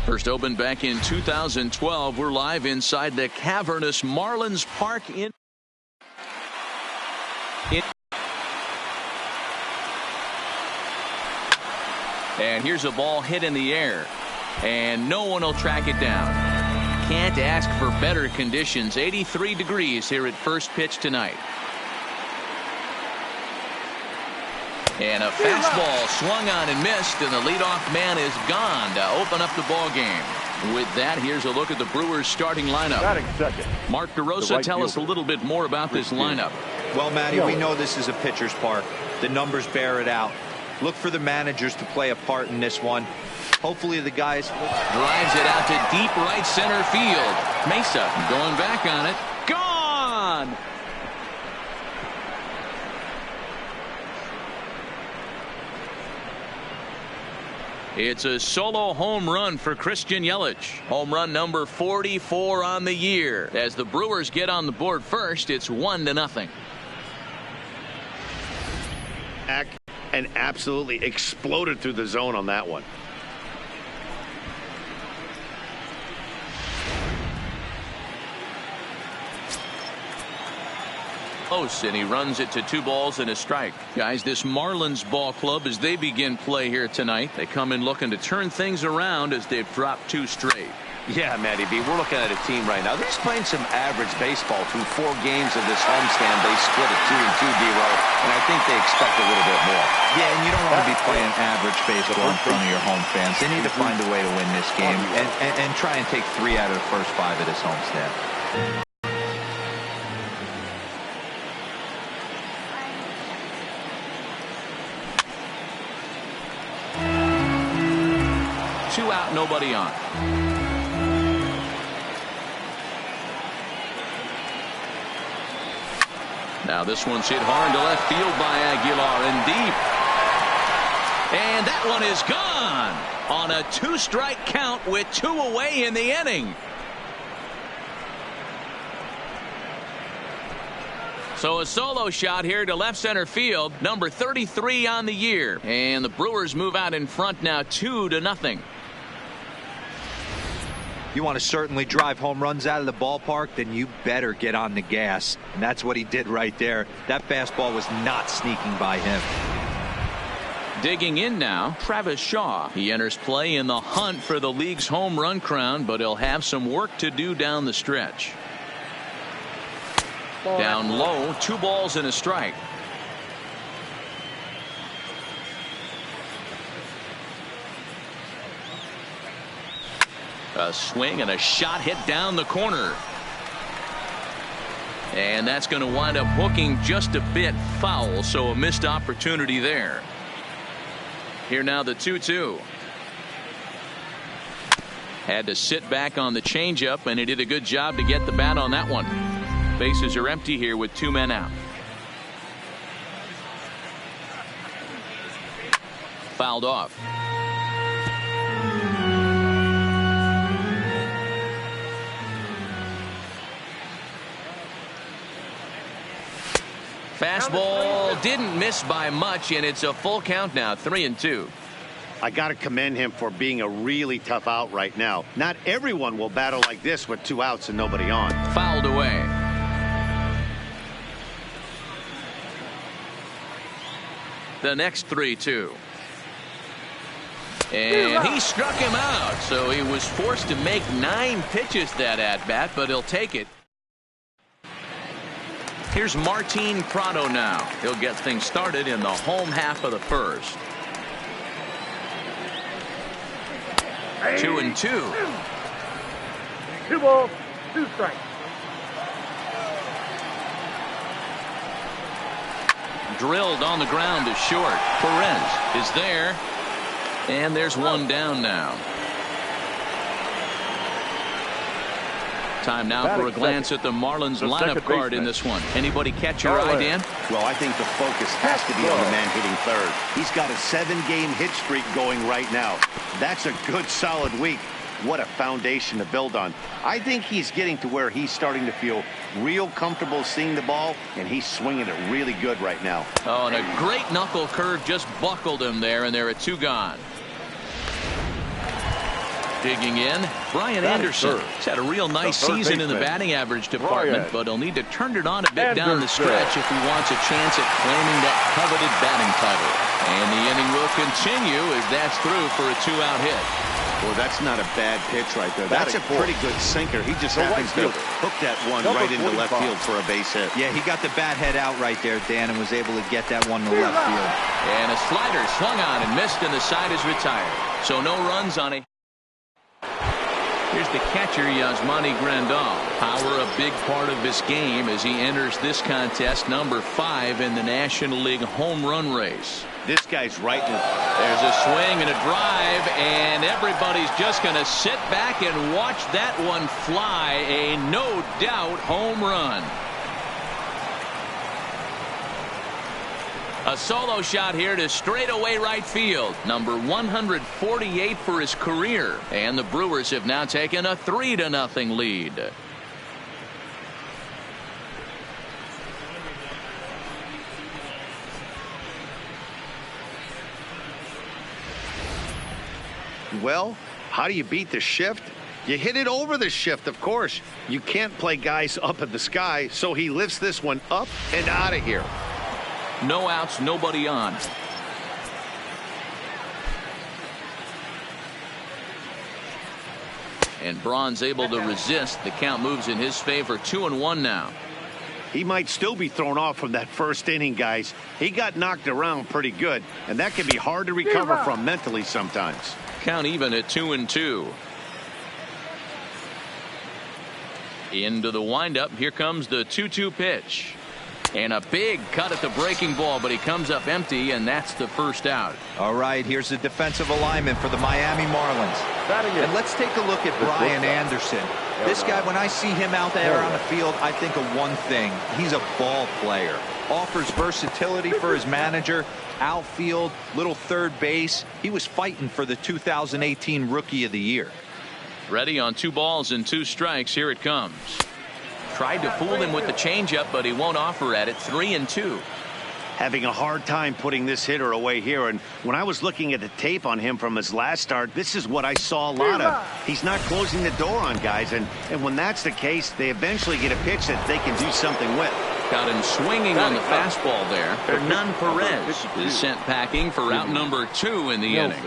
First opened back in 2012. We're live inside the cavernous Marlins Park in and here's a ball hit in the air, and no one will track it down. Can't ask for better conditions. 83 degrees here at first pitch tonight. And a fastball swung on and missed, and the leadoff man is gone to open up the ball game. With that, here's a look at the Brewers starting lineup. Mark DeRosa, tell us a little bit more about this lineup. Well, Matty, we know this is a pitcher's park. The numbers bear it out. Look for the managers to play a part in this one. Hopefully the guys drives it out to deep right center field. Mesa going back on it. Gone! It's a solo home run for Christian Yelich. Home run number 44 on the year. As the Brewers get on the board first, it's 1-0. And absolutely exploded through the zone on that one. Close, and he runs it to 2 balls and a strike. Guys, this Marlins ball club, as they begin play here tonight, they come in looking to turn things around as they've dropped 2 straight. Yeah, Matty B, we're looking at a team right now. They're just playing some average baseball through 4 games of this homestand. They split at 2-2, D-Row, and I think they expect a little bit more. Yeah, and you don't want to be playing average baseball in front of your home fans. They need to find a way to win this game and try and take 3 out of the first 5 of this homestand. Two out, nobody on. Now this one's hit hard to left field by Aguilar and deep. And that one is gone on a 2-strike count with 2 away in the inning. So a solo shot here to left center field, number 33 on the year. And the Brewers move out in front now 2-0. You want to certainly drive home runs out of the ballpark, then you better get on the gas. And that's what he did right there. That fastball was not sneaking by him. Digging in now, Travis Shaw. He enters play in the hunt for the league's home run crown, but he'll have some work to do down the stretch. Down low, 2 balls and a strike. A swing and a shot hit down the corner. And that's going to wind up hooking just a bit foul, so a missed opportunity there. Here now the 2-2. Had to sit back on the changeup, and he did a good job to get the bat on that one. Bases are empty here with 2 men out. Fouled off. Fastball didn't miss by much, and it's a full count now, 3-2. I got to commend him for being a really tough out right now. Not everyone will battle like this with 2 outs and nobody on. Fouled away. The next 3-2. And he struck him out, so he was forced to make 9 pitches that at bat, but he'll take it. Here's Martin Prado now. He'll get things started in the home half of the first. 2-2. 2 balls, 2 strikes. Drilled on the ground to short. Perez is there. And there's 1 down now. Time now for a glance at the Marlins lineup card in this one. Anybody catch your eye, Dan? Well, I think the focus has to be on the man hitting third. He's got a 7-game hit streak going right now. That's a good solid week. What a foundation to build on. I think he's getting to where he's starting to feel real comfortable seeing the ball, and he's swinging it really good right now. Oh, and a great knuckle curve just buckled him there, and there are 2 gone. Digging in, Brian Anderson. He's had a real nice season in the batting average department, but he'll need to turn it on a bit down the stretch if he wants a chance at claiming that coveted batting title. And the inning will continue as that's through for a 2-out hit. Well, that's not a bad pitch right there. That's a pretty good sinker. He just happens to hook that one right into left field for a base hit. Yeah, he got the bat head out right there, Dan, and was able to get that one to left field. And a slider swung on and missed, and the side is retired. So no runs on it. Here's the catcher, Yasmani Grandal. Power a big part of this game as he enters this contest, number 5 in the National League home run race. This guy's right in it. There's a swing and a drive, and everybody's just going to sit back and watch that one fly. A no-doubt home run. A solo shot here to straightaway right field. Number 148 for his career. And the Brewers have now taken a 3-0 lead. Well, how do you beat the shift? You hit it over the shift, of course. You can't play guys up in the sky, so he lifts this one up and out of here. No outs, nobody on. And Braun's able to resist. The count moves in his favor. 2-1 now. He might still be thrown off from that first inning, guys. He got knocked around pretty good, and that can be hard to recover from mentally sometimes. Count even at 2-2. Into the windup. Here comes the 2-2 pitch. And a big cut at the breaking ball, but he comes up empty, and that's the first out. All right, here's the defensive alignment for the Miami Marlins. And let's take a look at Brian Anderson. This guy, when I see him out there on the field, I think of one thing. He's a ball player. Offers versatility for his manager. Outfield, little third base. He was fighting for the 2018 Rookie of the Year. Ready on 2 balls and 2 strikes. Here it comes. Tried to fool him with the changeup, but he won't offer at it. 3-2. Having a hard time putting this hitter away here, and when I was looking at the tape on him from his last start, this is what I saw a lot of. He's not closing the door on guys, and when that's the case, they eventually get a pitch that they can do something with. Got him swinging on the fastball there. Hernan Perez is sent packing for out number 2 in the inning.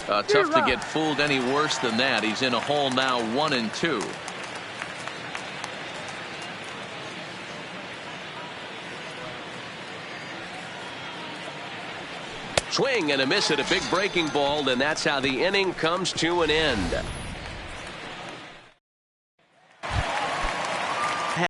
Tough to get fooled any worse than that. He's in a hole now, 1-2. Swing and a miss at a big breaking ball, and that's how the inning comes to an end.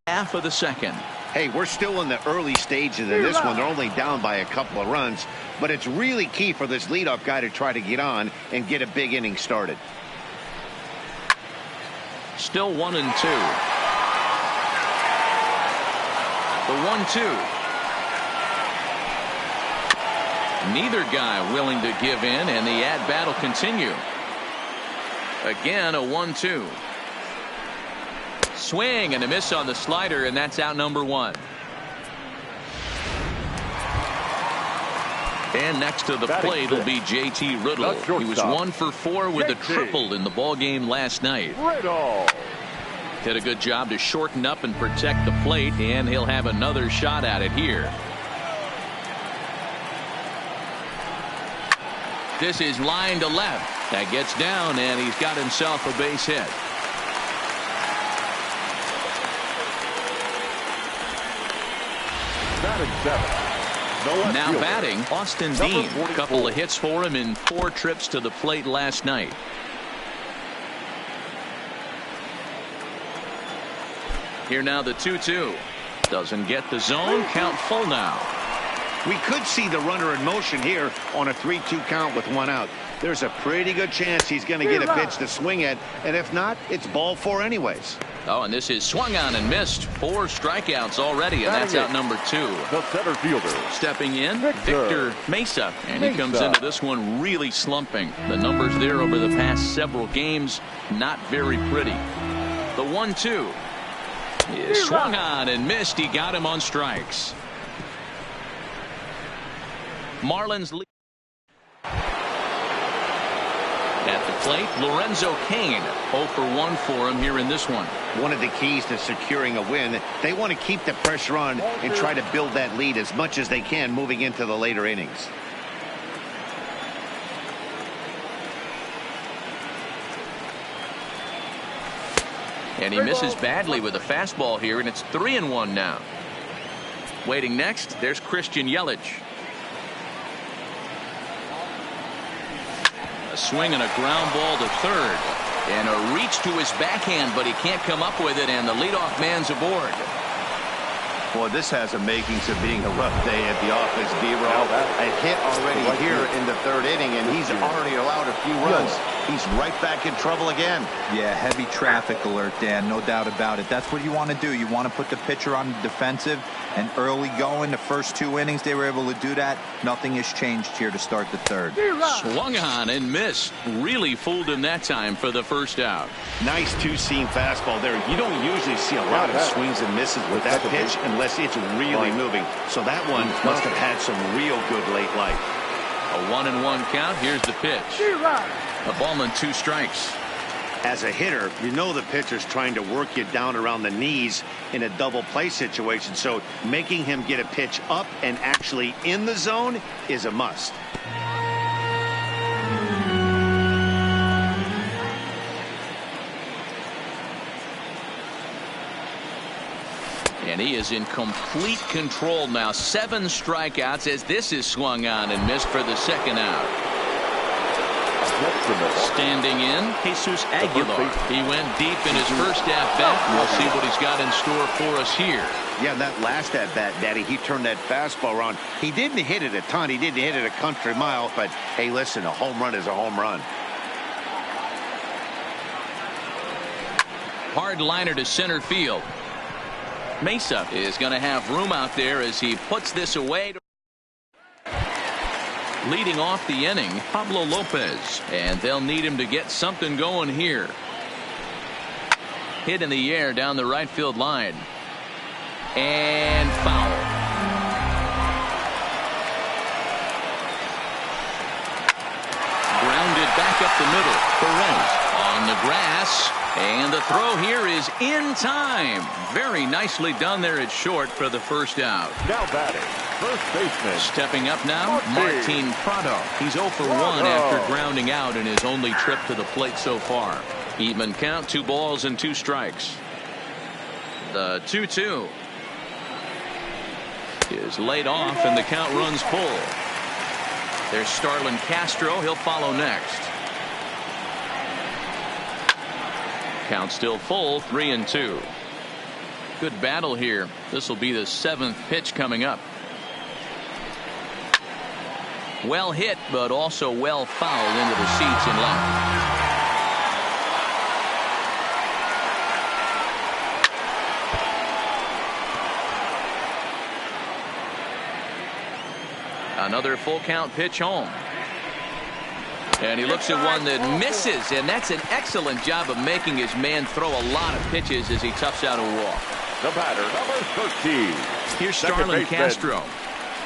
Half of the second. Hey, we're still in the early stages of this one. They're only down by a couple of runs, but it's really key for this leadoff guy to try to get on and get a big inning started. Still 1-2. The 1-2. Neither guy willing to give in, and the at-bat will continue. Again, a 1-2. Swing and a miss on the slider, and that's out number 1. And next to the plate will be JT Riddle. He was 1 for 4 with a triple in the ball game last night. Did a good job to shorten up and protect the plate, and he'll have another shot at it here. This is line to left. That gets down, and he's got himself a base hit. Now batting, Austin Dean. A couple of hits for him in 4 trips to the plate last night. Here now the 2-2. Doesn't get the zone. Count full now. We could see the runner in motion here on a 3-2 count with 1 out. There's a pretty good chance he's going to get a pitch to swing at, and if not, it's ball 4 anyways. Oh, and this is swung on and missed. 4 strikeouts already, and that's out number 2. The center fielder. Stepping in, Victor Mesa, and he comes into this one really slumping. The numbers there over the past several games, not very pretty. The 1-2 is swung on and missed. He got him on strikes. Marlins lead. At the plate, Lorenzo Cain. 0 for 1 for him here in this one. One of the keys to securing a win, they want to keep the pressure on and try to build that lead as much as they can moving into the later innings. And he misses badly with a fastball here, and it's 3-1 now. Waiting next, there's Christian Yelich. A swing and a ground ball to third. And a reach to his backhand, but he can't come up with it, and the leadoff man's aboard. Boy, this has the makings of being a rough day at the office, D-Roll. A hit already here in the third inning, and he's already allowed a few runs. He's right back in trouble again. Yeah, heavy traffic alert, Dan, no doubt about it. That's what you want to do. You want to put the pitcher on the defensive, and early going, the first 2 innings, they were able to do that. Nothing has changed here to start the third. Swung on and missed. Really fooled him that time for the first out. Nice two-seam fastball there. You don't usually see a lot of swings and misses with that pitch unless it's really moving. So that one must have had some real good late life. A 1-1 count. Here's the pitch. A ball and 2 strikes. As a hitter, you know the pitcher's trying to work you down around the knees in a double play situation. So making him get a pitch up and actually in the zone is a must. And he is in complete control now. 7 strikeouts as this is swung on and missed for the second out. Standing in, Jesus Aguilar. He went deep in his first at-bat. We'll see what he's got in store for us here. Yeah, that last at-bat, Daddy, he turned that fastball around. He didn't hit it a ton. He didn't hit it a country mile. But, hey, listen, a home run is a home run. Hard liner to center field. Mesa is going to have room out there as he puts this away. Leading off the inning, Pablo Lopez, and they'll need him to get something going here. Hit in the air down the right field line. And foul. Grounded back up the middle. Perez on the grass. And the throw here is in time. Very nicely done there at short for the first out. Now batting, first baseman. Stepping up now, Martin Prado. He's 0 for 1 after grounding out in his only trip to the plate so far. Even count, 2 balls and 2 strikes. The 2-2 is laid off and the count runs full. There's Starlin Castro. He'll follow next. Count still full, 3-2. Good battle here. This will be the 7th pitch coming up. Well hit, but also well fouled into the seats in left. Another full count pitch home. And he looks at one that misses, and that's an excellent job of making his man throw a lot of pitches as he toughs out a walk. The batter, number 13. Here's Starlin Castro.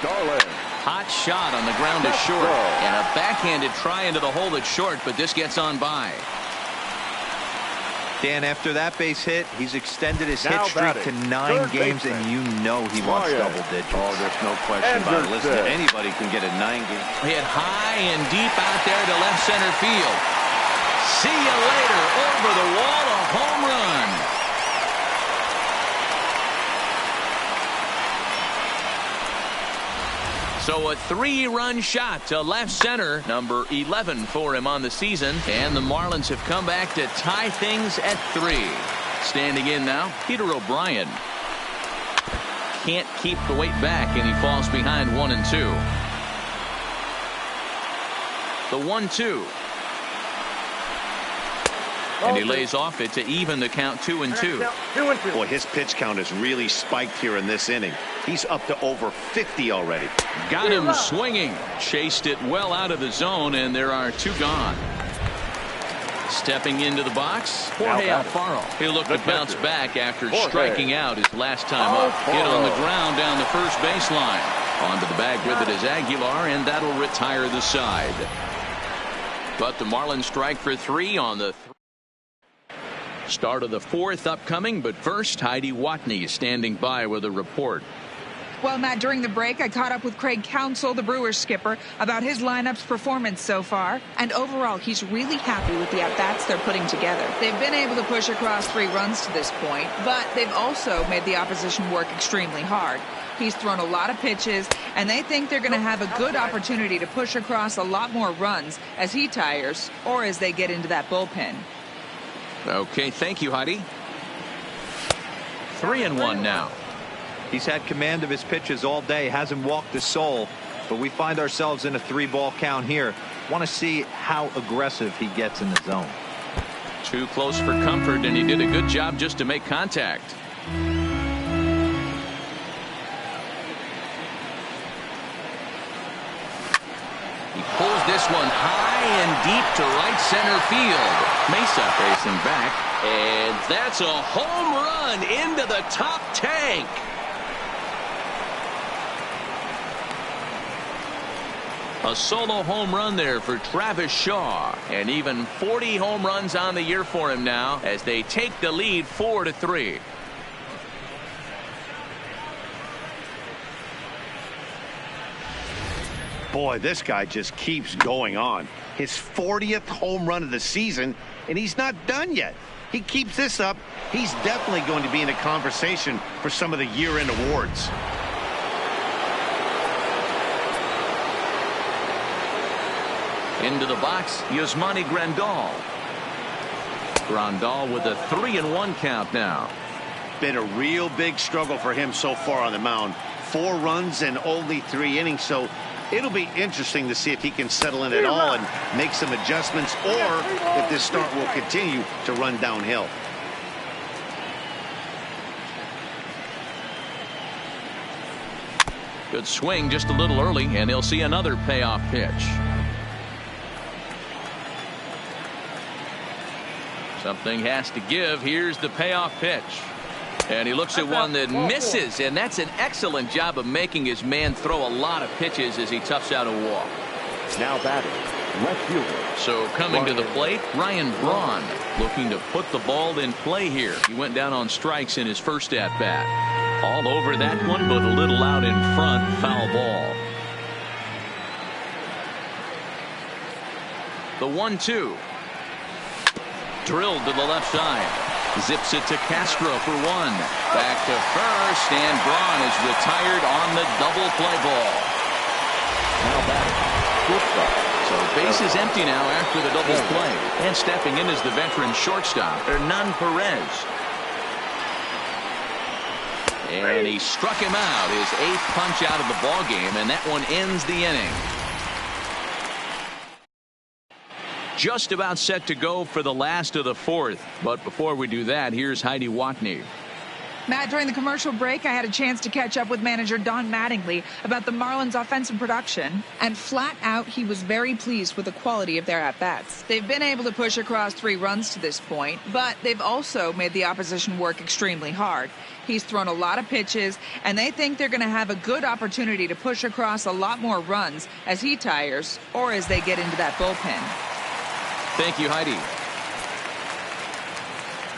Starlin. Hot shot on the ground to short, and a backhanded try into the hole at short, but this gets on by. Dan, after that base hit, he's extended his hit streak to 9 games, and you know he wants double digits. Oh, there's no question about it. Listen, anybody can get a 9-game. Hit high and deep out there to left center field. See you later. Over the wall, a home run. So a 3-run shot to left center, number 11 for him on the season, and the Marlins have come back to tie things at 3. Standing in now, Peter O'Brien. Can't keep the weight back, and he falls behind 1-2. The 1-2. And he lays off it to even the count 2-2. Boy, his pitch count has really spiked here in this inning. He's up to over 50 already. Got him swinging. Chased it well out of the zone, and there are 2 gone. Stepping into the box, Jorge Alfaro. He'll look to bounce back after striking out his last time up. Hit on the ground down the first baseline. Onto the bag with it is Aguilar, and that'll retire the side. But the Marlins strike for 3 on the start of the 4th upcoming. But first, Heidi Watney is standing by with a report. Well, Matt, during the break, I caught up with Craig Counsell, the Brewers skipper, about his lineup's performance so far. And overall, he's really happy with the at-bats they're putting together. They've been able to push across 3 runs to this point, but they've also made the opposition work extremely hard. He's thrown a lot of pitches, and they think they're going to have a good opportunity to push across a lot more runs as he tires or as they get into that bullpen. Okay, thank you, Heidi. 3-1 now. He's had command of his pitches all day, hasn't walked a soul, but we find ourselves in a 3-ball count here. Want to see how aggressive he gets in the zone. Too close for comfort, and he did a good job just to make contact. He pulls this one high and deep to right center field. Mesa facing back, and that's a home run into the top tank. A solo home run there for Travis Shaw, and even 40 home runs on the year for him now as they take the lead 4-3. Boy, this guy just keeps going on. His 40th home run of the season, and he's not done yet. He keeps this up, he's definitely going to be in the conversation for some of the year-end awards. Into the box, Yasmani Grandal. Grandal with a 3-1 count now. Been a real big struggle for him so far on the mound. 4 runs and only 3 innings, so it'll be interesting to see if he can settle in at all and make some adjustments, or if this start will continue to run downhill. Good swing just a little early, and he'll see another payoff pitch. Something has to give. Here's the payoff pitch. And he looks at one that misses, and that's an excellent job of making his man throw a lot of pitches as he toughs out a walk. Now batting, left fielder. So coming to the plate, Ryan Braun, looking to put the ball in play here. He went down on strikes in his first at-bat. All over that one, but a little out in front, foul ball. The 1-2. Drilled to the left side. Zips it to Castro for 1. Back to first, and Braun is retired on the double play ball. Now batting, shortstop. So base is empty now after the double play. And stepping in is the veteran shortstop, Hernan Perez. And he struck him out, his 8th punch out of the ball game, and that one ends the inning. Just about set to go for the last of the 4th. But before we do that, here's Heidi Watney. Matt, during the commercial break, I had a chance to catch up with manager Don Mattingly about the Marlins' offensive production. And flat out, he was very pleased with the quality of their at-bats. They've been able to push across 3 runs to this point, but they've also made the opposition work extremely hard. He's thrown a lot of pitches, and they think they're going to have a good opportunity to push across a lot more runs as he tires or as they get into that bullpen. Thank you, Heidi.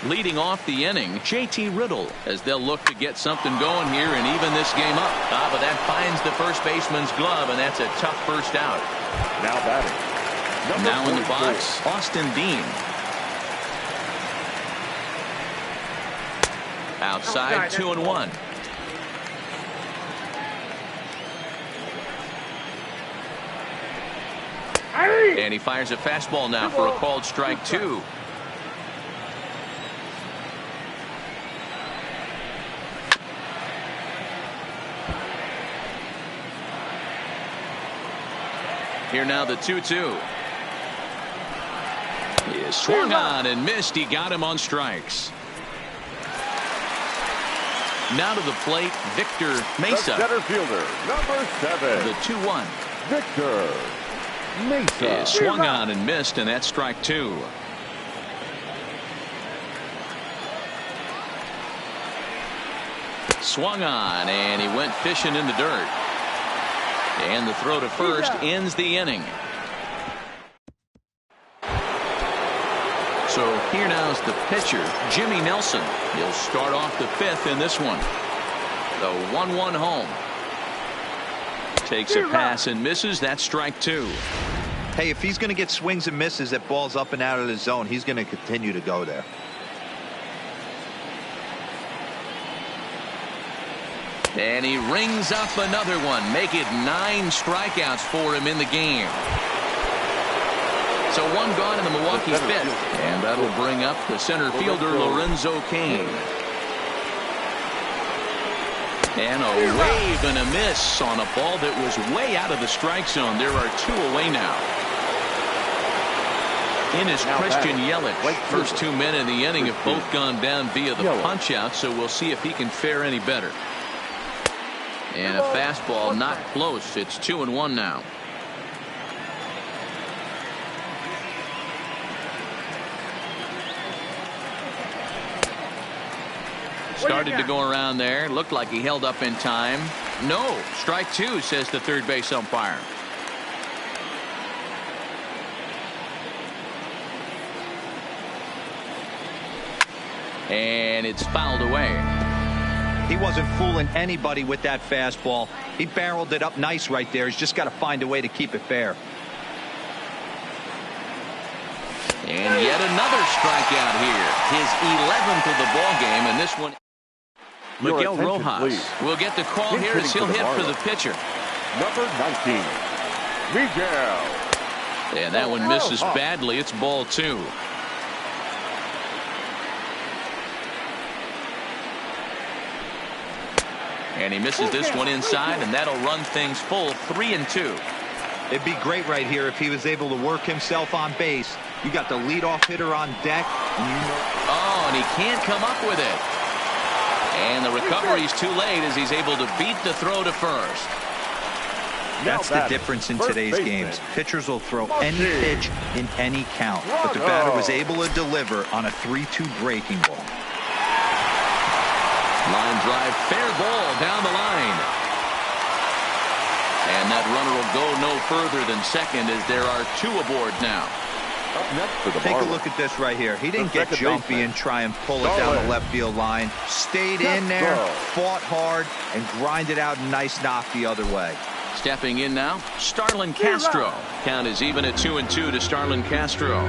Leading off the inning, JT Riddle, as they'll look to get something going here and even this game up. But that finds the first baseman's glove, and that's a tough first out. Now batting, now in the box, Austin Dean. Outside, 2-1. And he fires a fastball now for a called strike 2. Here now the 2-2. He is swung on and missed. He got him on strikes. Now to the plate, Victor Mesa. The center fielder, number 7. The 2-1. Victor Mesa. Is swung on and missed, and that's strike 2. Swung on, and he went fishing in the dirt. And the throw to first ends the inning. So here now is the pitcher, Jimmy Nelson. He'll start off the fifth in this one. The 1-1 home. Takes a pass and misses. That's strike two. Hey, if he's going to get swings and misses at balls up and out of the zone, he's going to continue to go there. And he rings up another one. Make it 9 strikeouts for him in the game. So one gone in the Milwaukee fifth. And that'll bring up the center fielder, Lorenzo Cain. And a wave and a miss on a ball that was way out of the strike zone. There are 2 away now. In is Christian Yelich. First 2 men in the inning have both gone down via the punch out, so we'll see if he can fare any better. And a fastball not close. It's 2-1 now. Started to go around there. Looked like he held up in time. No. Strike two, says the third base umpire. And it's fouled away. He wasn't fooling anybody with that fastball. He barreled it up nice right there. He's just got to find a way to keep it fair. And yet another strikeout here. His 11th of the ball game, and this one. Miguel Rojas will get the call here as he'll hit for the pitcher. Number 19, Miguel. And that one misses badly. It's ball two. And he misses this one inside, and that'll run things full 3-2. It'd be great right here if he was able to work himself on base. You got the leadoff hitter on deck. And you know. Oh, and he can't come up with it. And the recovery's too late as he's able to beat the throw to first. That's the difference in today's games. Pitchers will throw any pitch in any count, but the batter was able to deliver on a 3-2 breaking ball. Line drive, fair ball down the line. And that runner will go no further than second as there are 2 aboard now. Take a look at this right here. He didn't get jumpy and try and pull it down the left field line. Stayed in there, fought hard, and grinded out a nice knock the other way. Stepping in now, Starlin Castro. Count is even at 2-2 to Starlin Castro.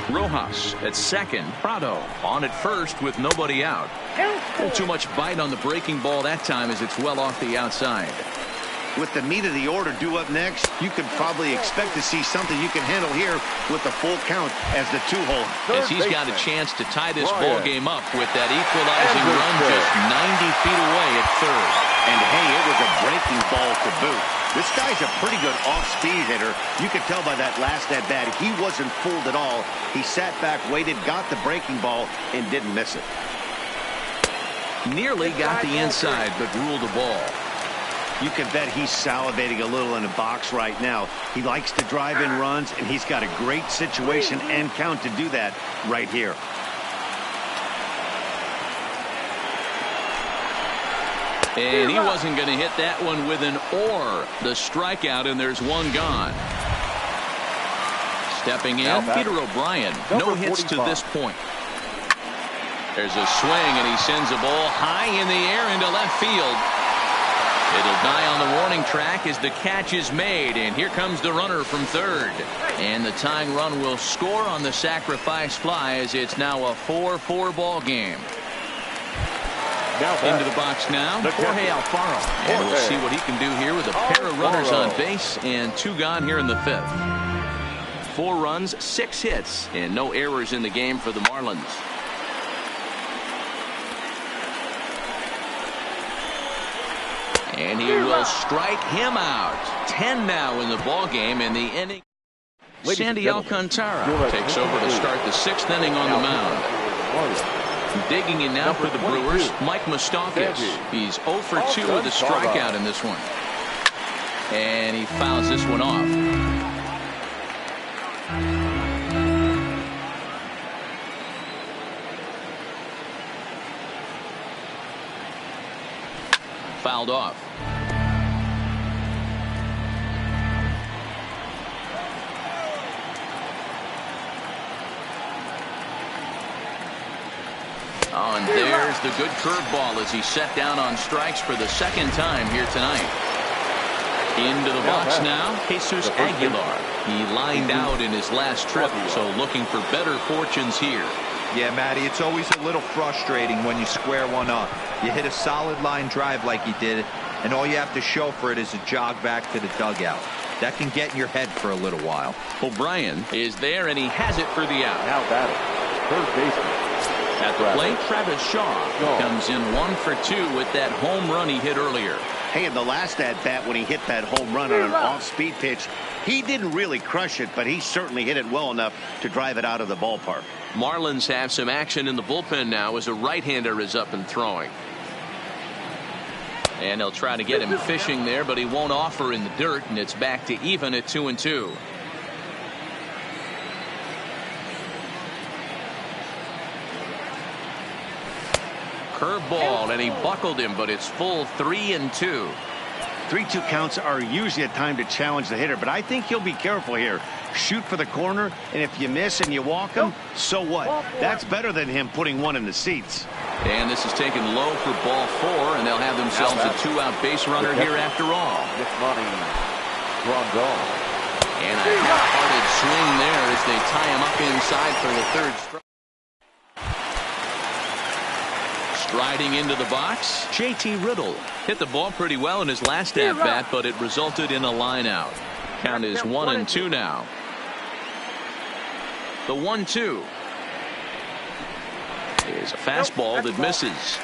Rojas at second. Prado on at first with nobody out. A little too much bite on the breaking ball that time as it's well off the outside. With the meat of the order due up next, you could probably expect to see something you can handle here with the full count as the 2-hole. As he's got a chance to tie this ball game up with that equalizing run just 90 feet away at third. And hey, it was a breaking ball to boot. This guy's a pretty good off-speed hitter. You could tell by that last at-bat he wasn't fooled at all. He sat back, waited, got the breaking ball, and didn't miss it. Nearly got the inside, but ruled the ball. You can bet he's salivating a little in the box right now. He likes to drive in runs, and he's got a great situation and count to do that right here. And he wasn't going to hit that one with an or. The strikeout, and there's one gone. Stepping in, Peter O'Brien. No hits to this point. There's a swing, and he sends a ball high in the air into left field. It'll die on the warning track as the catch is made, and here comes the runner from third. And the tying run will score on the sacrifice fly as it's now a 4-4 ball game. Into the box now, Jorge Alfaro. And we'll see what he can do here with a pair of runners on base and 2 gone here in the fifth. 4 runs, 6 hits, and no errors in the game for the Marlins. And he will strike him out. 10 now in the ball game in the inning. Sandy Alcantara takes over to start the 6th inning on the mound. Digging in now for the Brewers, Mike Moustakas. He's 0 for 2 with a strikeout in this one. And he fouls this one off. Fouled off. Oh, and there's the good curveball as he set down on strikes for the second time here tonight. Into the box now, Jesus Aguilar. He lined out in his last trip, so looking for better fortunes here. Yeah, Matty, it's always a little frustrating when you square one up. You hit a solid line drive like he did, and all you have to show for it is a jog back to the dugout. That can get in your head for a little while. O'Brien is there, and he has it for the out. Now batting, third baseman. At the plate, Travis Shaw comes in 1 for 2 with that home run he hit earlier. Hey, in the last at-bat when he hit that home run on an off-speed pitch, he didn't really crush it, but he certainly hit it well enough to drive it out of the ballpark. Marlins have some action in the bullpen now as a right-hander is up and throwing. And they'll try to get him fishing there, but he won't offer in the dirt, and it's back to even at 2-2. Curveball, and he buckled him, but it's full 3-2. 3-2 counts are usually a time to challenge the hitter, but I think he'll be careful here. Shoot for the corner, and if you miss and you walk him, so what? That's better than him putting one in the seats. And this is taken low for ball 4, and they'll have themselves a 2-out base runner here after all. And a half-hearted swing there as they tie him up inside for the third strike. Striding into the box, JT Riddle hit the ball pretty well in his last at-bat, but it resulted in a line out. Count is 1-2 now. The 1-2 is a fastball that misses.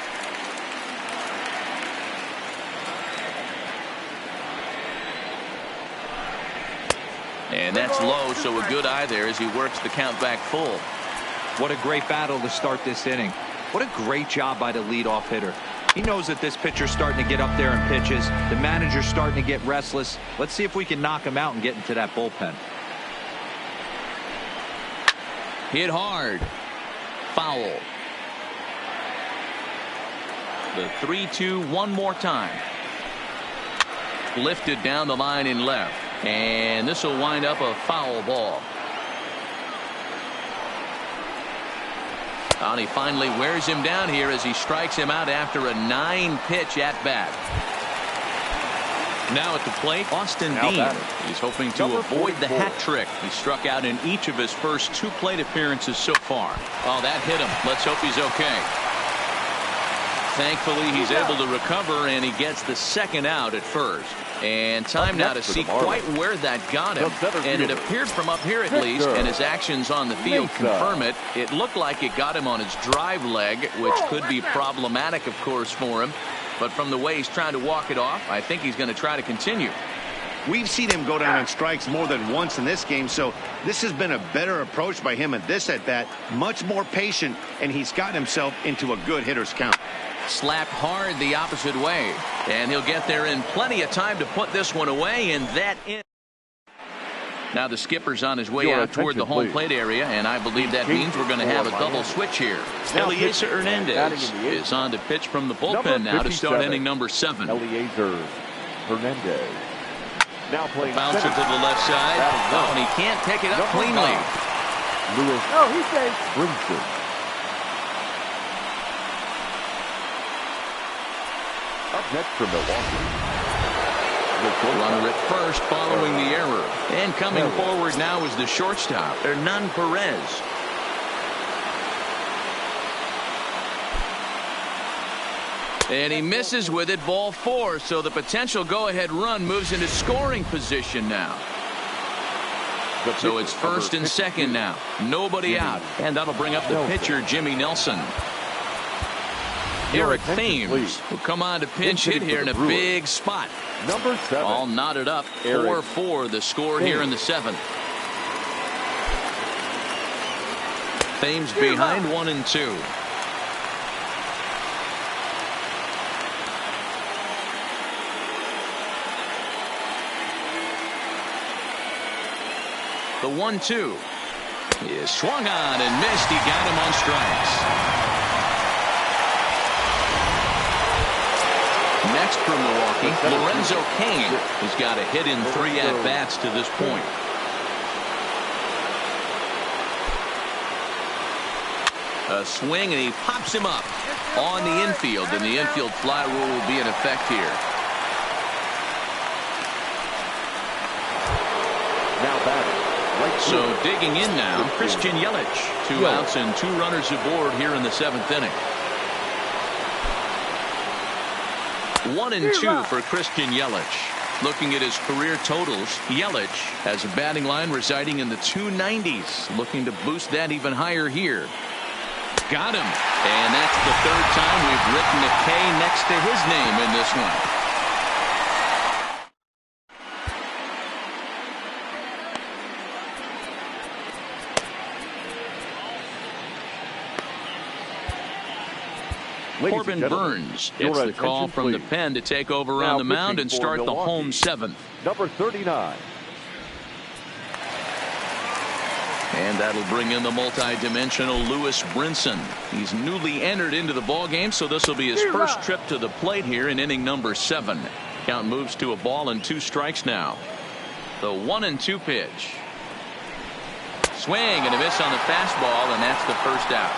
And that's low, so a good eye there as he works the count back full. What a great battle to start this inning. What a great job by the leadoff hitter. He knows that this pitcher's starting to get up there in pitches. The manager's starting to get restless. Let's see if we can knock him out and get into that bullpen. Hit hard. Foul. The 3-2 one more time. Lifted down the line in left. And this will wind up a foul ball. And he finally wears him down here as he strikes him out after a 9-pitch at-bat. Now at the plate, Austin Dean. He's hoping to avoid the hat trick. He struck out in each of his first 2 plate appearances so far. Oh, that hit him. Let's hope he's okay. Thankfully, he's able to recover, and he gets the second out at first. And time now to see quite where that got him. And it appeared from up here at least, and his actions on the field confirm it. It looked like it got him on his drive leg, which could be problematic, of course, for him. But from the way he's trying to walk it off, I think he's going to try to continue. We've seen him go down on strikes more than once in this game, so this has been a better approach by him at this at-bat. Much more patient, and he's gotten himself into a good hitter's count. Slapped hard the opposite way, and he'll get there in plenty of time to put this one away, and that in. Now the skipper's on his way out toward the home plate area, and I believe that means we're going to have a double switch here. Eliezer Hernandez is on to pitch from the bullpen now to start inning number 7. Eliezer Hernandez. Now playing bouncer to the left side. Oh, and he can't pick it up cleanly. Lewis Brinson. Up next from Milwaukee. Runner at first following the error. And coming forward now is the shortstop, Hernan Perez. And he misses with it, ball 4, so the potential go-ahead run moves into scoring position now. So it's first and second now. Nobody out. And that'll bring up the pitcher, Jimmy Nelson. Eric Thames will come on to pinch hit here in a big spot. Number 7. All knotted up. 4-4 the score here in the 7th. Thames behind 1-2. The 1-2 is swung on and missed. He got him on strikes. Next from Milwaukee, Lorenzo Cain has got a hit in 3 at-bats to this point. A swing, and he pops him up on the infield, and the infield fly rule will be in effect here. Now batting. So digging in now, Christian Yelich. 2 outs and 2 runners aboard here in the 7th inning. 1-2 for Christian Yelich. Looking at his career totals, Yelich has a batting line residing in the 290s. Looking to boost that even higher here. Got him. And that's the 3rd time we've written a K next to his name in this one. Corbin Burns gets the call from the pen to take over on the mound and start the home 7th. Number 39. And that'll bring in the multi-dimensional Lewis Brinson. He's newly entered into the ballgame, so this will be his first trip to the plate here in inning number 7. Count moves to a ball and 2 strikes now. The 1-2 pitch. Swing and a miss on the fastball, and that's the first out.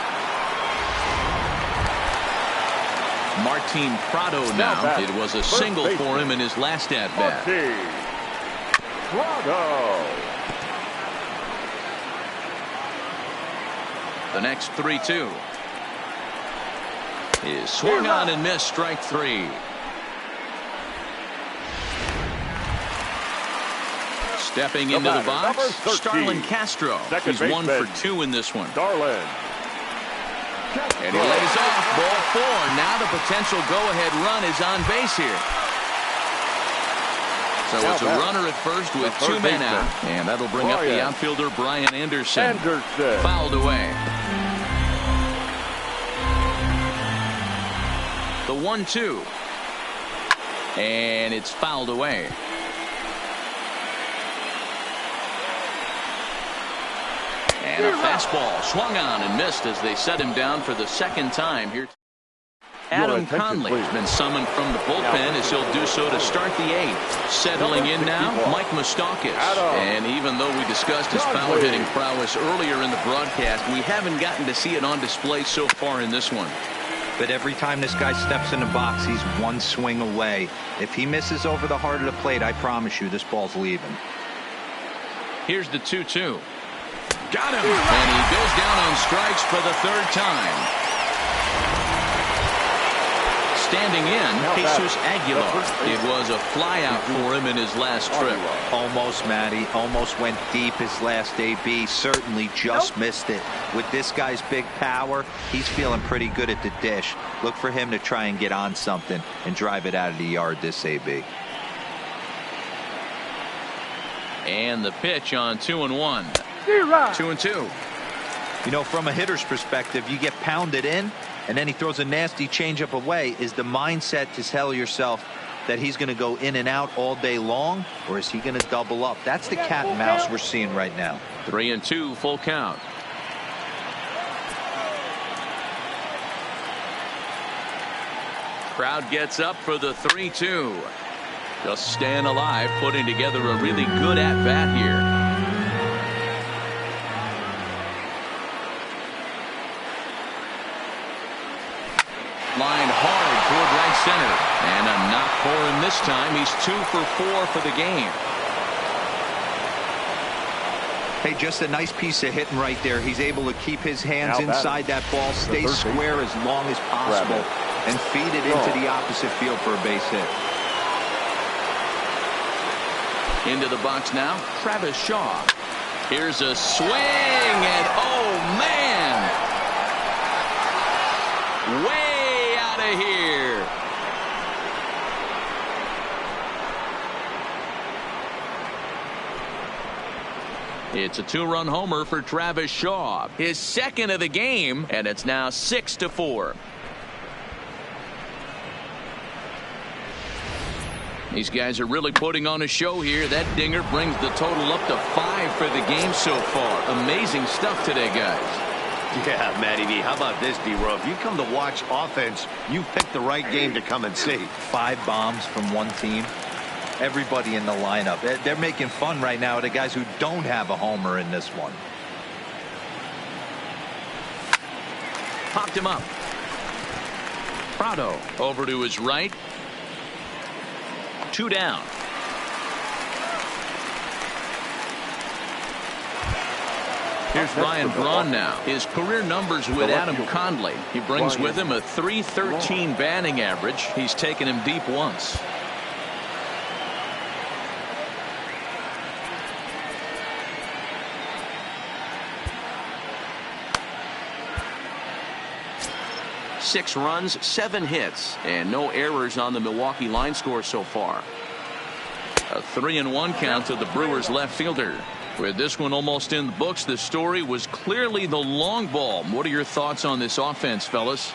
Martin Prado now. It was a single for him in his last at-bat. Prado. The next 3-2 is swung on and missed, strike 3. Stepping into the box, Starlin Castro. He's 1 for 2 in this one. And he lays off, ball 4. Now the potential go-ahead run is on base here. So it's a runner at first with 2 men out. And that'll bring up the outfielder Brian Anderson. Fouled away. The 1-2. And it's fouled away. And a fastball swung on and missed as they set him down for the 2nd time here. Adam Conley has been summoned from the bullpen as he'll do so to start the 8th. Settling in now, Mike Moustakas. And even though we discussed his power hitting prowess earlier in the broadcast, we haven't gotten to see it on display so far in this one. But every time this guy steps in the box, he's 1 swing away. If he misses over the heart of the plate, I promise you this ball's leaving. Here's the 2-2. Got him. And he goes down on strikes for the 3rd time. Standing in, Jesus Aguilar. It was a flyout for him in his last trip. Almost, Matty. Almost went deep his last AB. Certainly just missed it. With this guy's big power, he's feeling pretty good at the dish. Look for him to try and get on something and drive it out of the yard this AB. And the pitch on 2-1. 2-2. You know, from a hitter's perspective, you get pounded in, and then he throws a nasty changeup away. Is the mindset to tell yourself that he's going to go in and out all day long, or is he going to double up? That's the cat and mouse we're seeing right now. 3-2, full count. Crowd gets up for the 3-2. Just staying alive, putting together a really good at-bat here. Lined hard toward right center. And a knock for him this time. He's 2 for 4 for the game. Hey, just a nice piece of hitting right there. He's able to keep his hands inside that ball, stay square as long as possible, and feed it into the opposite field for a base hit. Into the box now, Travis Shaw. Here's a swing, and oh man! Way out of here. It's a 2-run homer for Travis Shaw, his 2nd of the game, and it's now 6-4. These guys are really putting on a show here. That dinger brings the total up to 5 for the game so far. Amazing stuff today, guys. Yeah, Matty V. How about this, D-Row? If you come to watch offense, you picked the right game to come and see. 5 bombs from one team. Everybody in the lineup. They're making fun right now of the guys who don't have a homer in this one. Popped him up. Prado over to his right. 2 down. Here's Ryan Braun now. His career numbers with Adam Conley. He brings with him a .313 batting average. He's taken him deep once. Six runs, 7 hits, and no errors on the Milwaukee line score so far. A 3-1 count to the Brewers left fielder. With this one almost in the books, the story was clearly the long ball. What are your thoughts on this offense, fellas?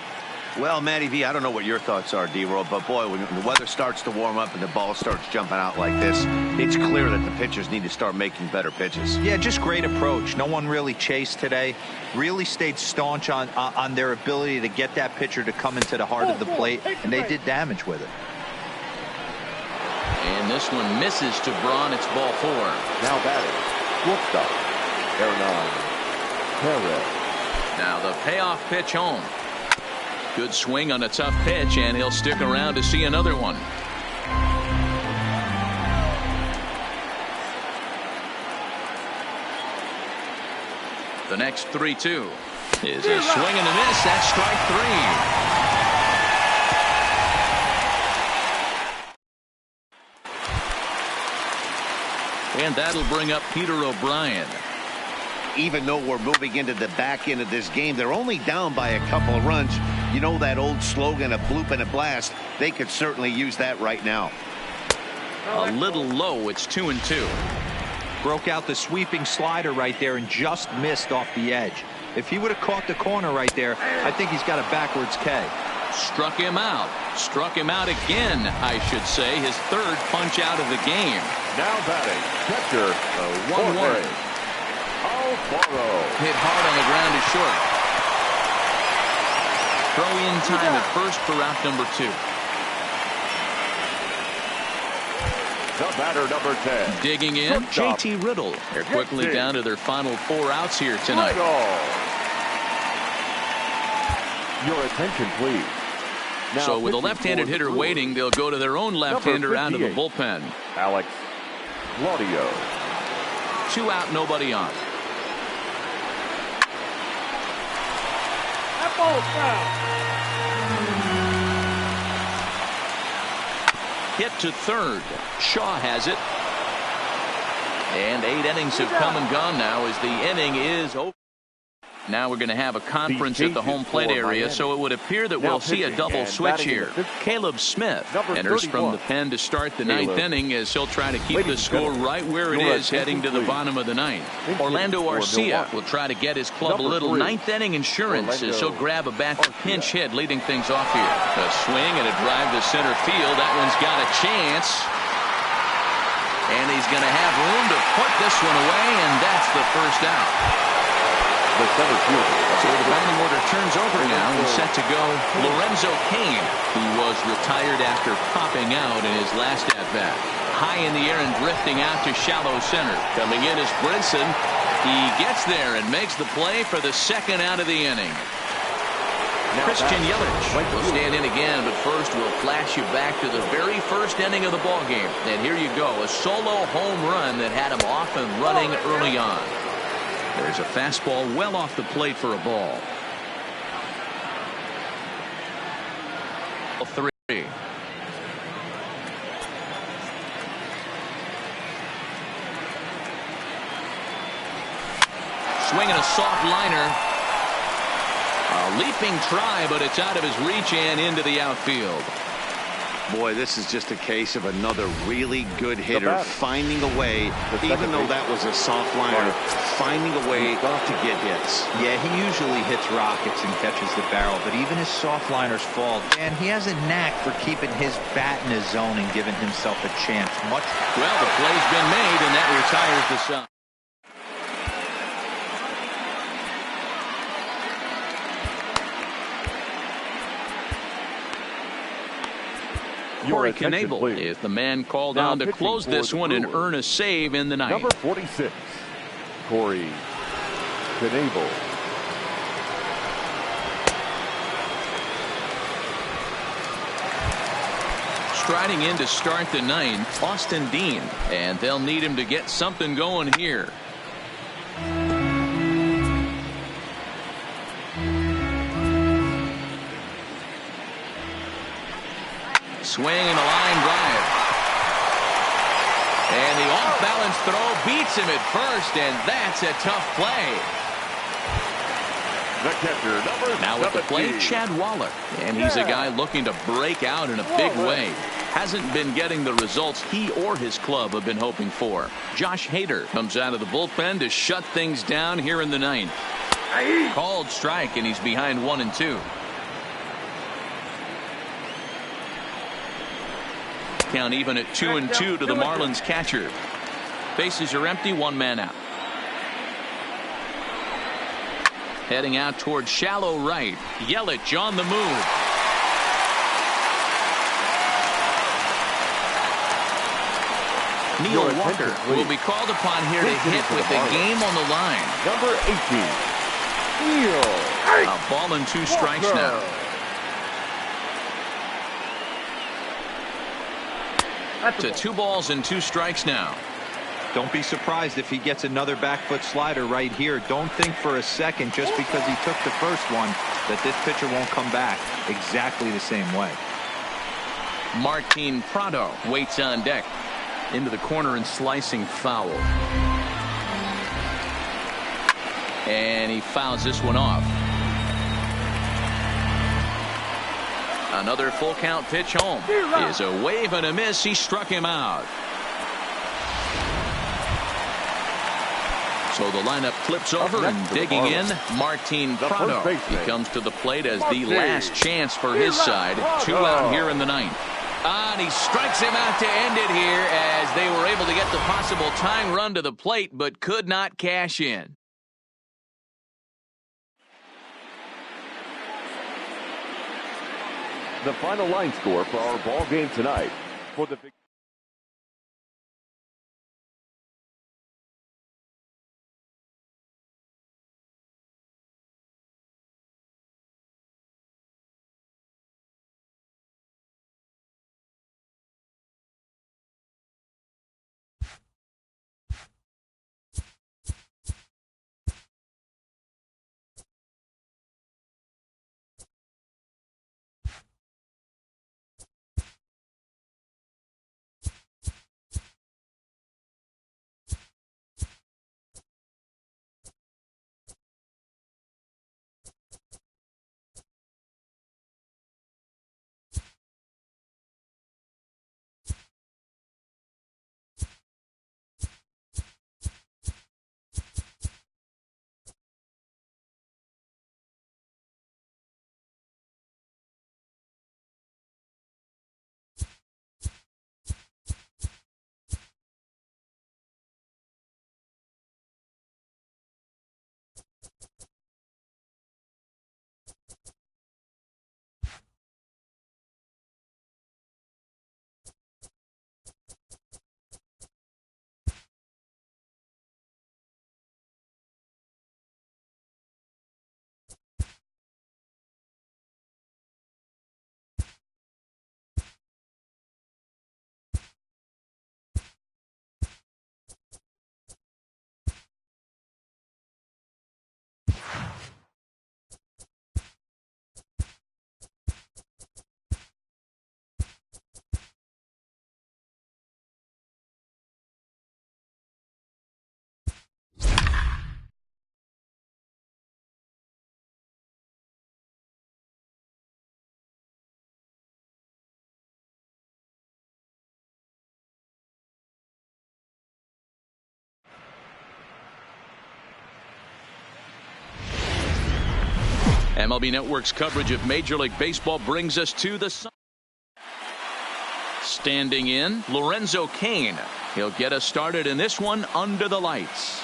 Well, Matty V, I don't know what your thoughts are, D-Roll, but boy, when the weather starts to warm up and the ball starts jumping out like this, it's clear that the pitchers need to start making better pitches. Yeah, just great approach. No one really chased today. Really stayed staunch on their ability to get that pitcher to come into the heart of the plate, and they did damage with it. And this one misses to Braun. It's ball 4. Now batting, shortstop, Hernan Perez. Now the payoff pitch home. Good swing on a tough pitch, and he'll stick around to see another one. The next 3-2 is a swing and a miss. That's strike 3. And that'll bring up Peter O'Brien. Even though we're moving into the back end of this game, they're only down by a couple of runs. You know that old slogan, a bloop and a blast. They could certainly use that right now. A little low. It's 2-2. Broke out the sweeping slider right there and just missed off the edge. If he would have caught the corner right there, I think he's got a backwards K. Struck him out. Struck him out again, I should say. His 3rd punch out of the game. Now batting, catcher, 1-1. Hit hard on the ground is short. Throw in time at first for out number 2. The batter, number 10. Digging in, JT Riddle. They're quickly down to their final 4 outs here tonight. Your attention, please. Now, so with a left-handed hitter waiting, they'll go to their own left-hander out of the bullpen. Alex Claudio. 2 out, nobody on. Hit to 3rd. Shaw has it. And 8 innings have come and gone now as the inning is over. Now we're going to have a conference at the home plate area, so it would appear that we'll see a double switch here. Caleb Smith enters from the pen to start the 9th inning as he'll try to keep the score right where it is heading to the bottom of the 9th. Orlando Arcia will try to get his club a little 9th inning insurance as he'll grab a back pinch hit leading things off here. A swing and a drive to center field. That one's got a chance. And he's going to have room to put this one away, and that's the first out. The center fielder. So the batting order turns over now and set to go Lorenzo Cain, who was retired after popping out in his last at-bat. High in the air and drifting out to shallow center. Coming in is Brinson. He gets there and makes the play for the 2nd out of the inning. Christian Yelich will stand in again, but first we'll flash you back to the very first inning of the ballgame. And here you go, a solo home run that had him off and running early on. There's a fastball well off the plate for a ball. 3. Swinging a soft liner. A leaping try, but it's out of his reach and into the outfield. Boy, this is just a case of another really good hitter finding a way, even though that was a soft liner, finding a way to get hits. Yeah, he usually hits rockets and catches the barrel, but even his soft liners fall. And he has a knack for keeping his bat in his zone and giving himself a chance. Well, the play's been made, and that retires the side. Corey Knebel is the man called on to close this one and earn a save in the 9th. Number 46, Corey Knebel. striding in to start the ninth, Austin Dean, and they'll need him to get something going here. Swing and a line drive. And the off-balance throw beats him at first, and that's a tough play. The catcher, now with the plate, Chad Waller. And he's a guy looking to break out in a big way. Hasn't been getting the results he or his club have been hoping for. Josh Hader comes out of the bullpen to shut things down here in the ninth. Called strike, and he's behind 1-2. Count even at 2-2 to the Marlins catcher. Bases are empty, one man out. Heading out towards shallow right. Yelich on the move. Neil Walker will be called upon here to hit with the game on the line. Number 18, Neil. A ball and 2 strikes now. To 2 balls and 2 strikes now. Don't be surprised if he gets another back foot slider right here. Don't think for a second, just because he took the first one, that this pitcher won't come back exactly the same way. Martin Prado waits on deck. Into the corner and slicing foul. And he fouls this one off. Another full count pitch home. Is a wave and a miss. He struck him out. So the lineup flips over, and digging in, Martin Prado. He comes to the plate as the last chance for his side. 2 out here in the ninth. And he strikes him out to end it here, as they were able to get the possible tying run to the plate, but could not cash in. The final line score for our ball game tonight. For the MLB Network's coverage of Major League Baseball brings us to the standing in, Lorenzo Cain. He'll get us started in this one under the lights.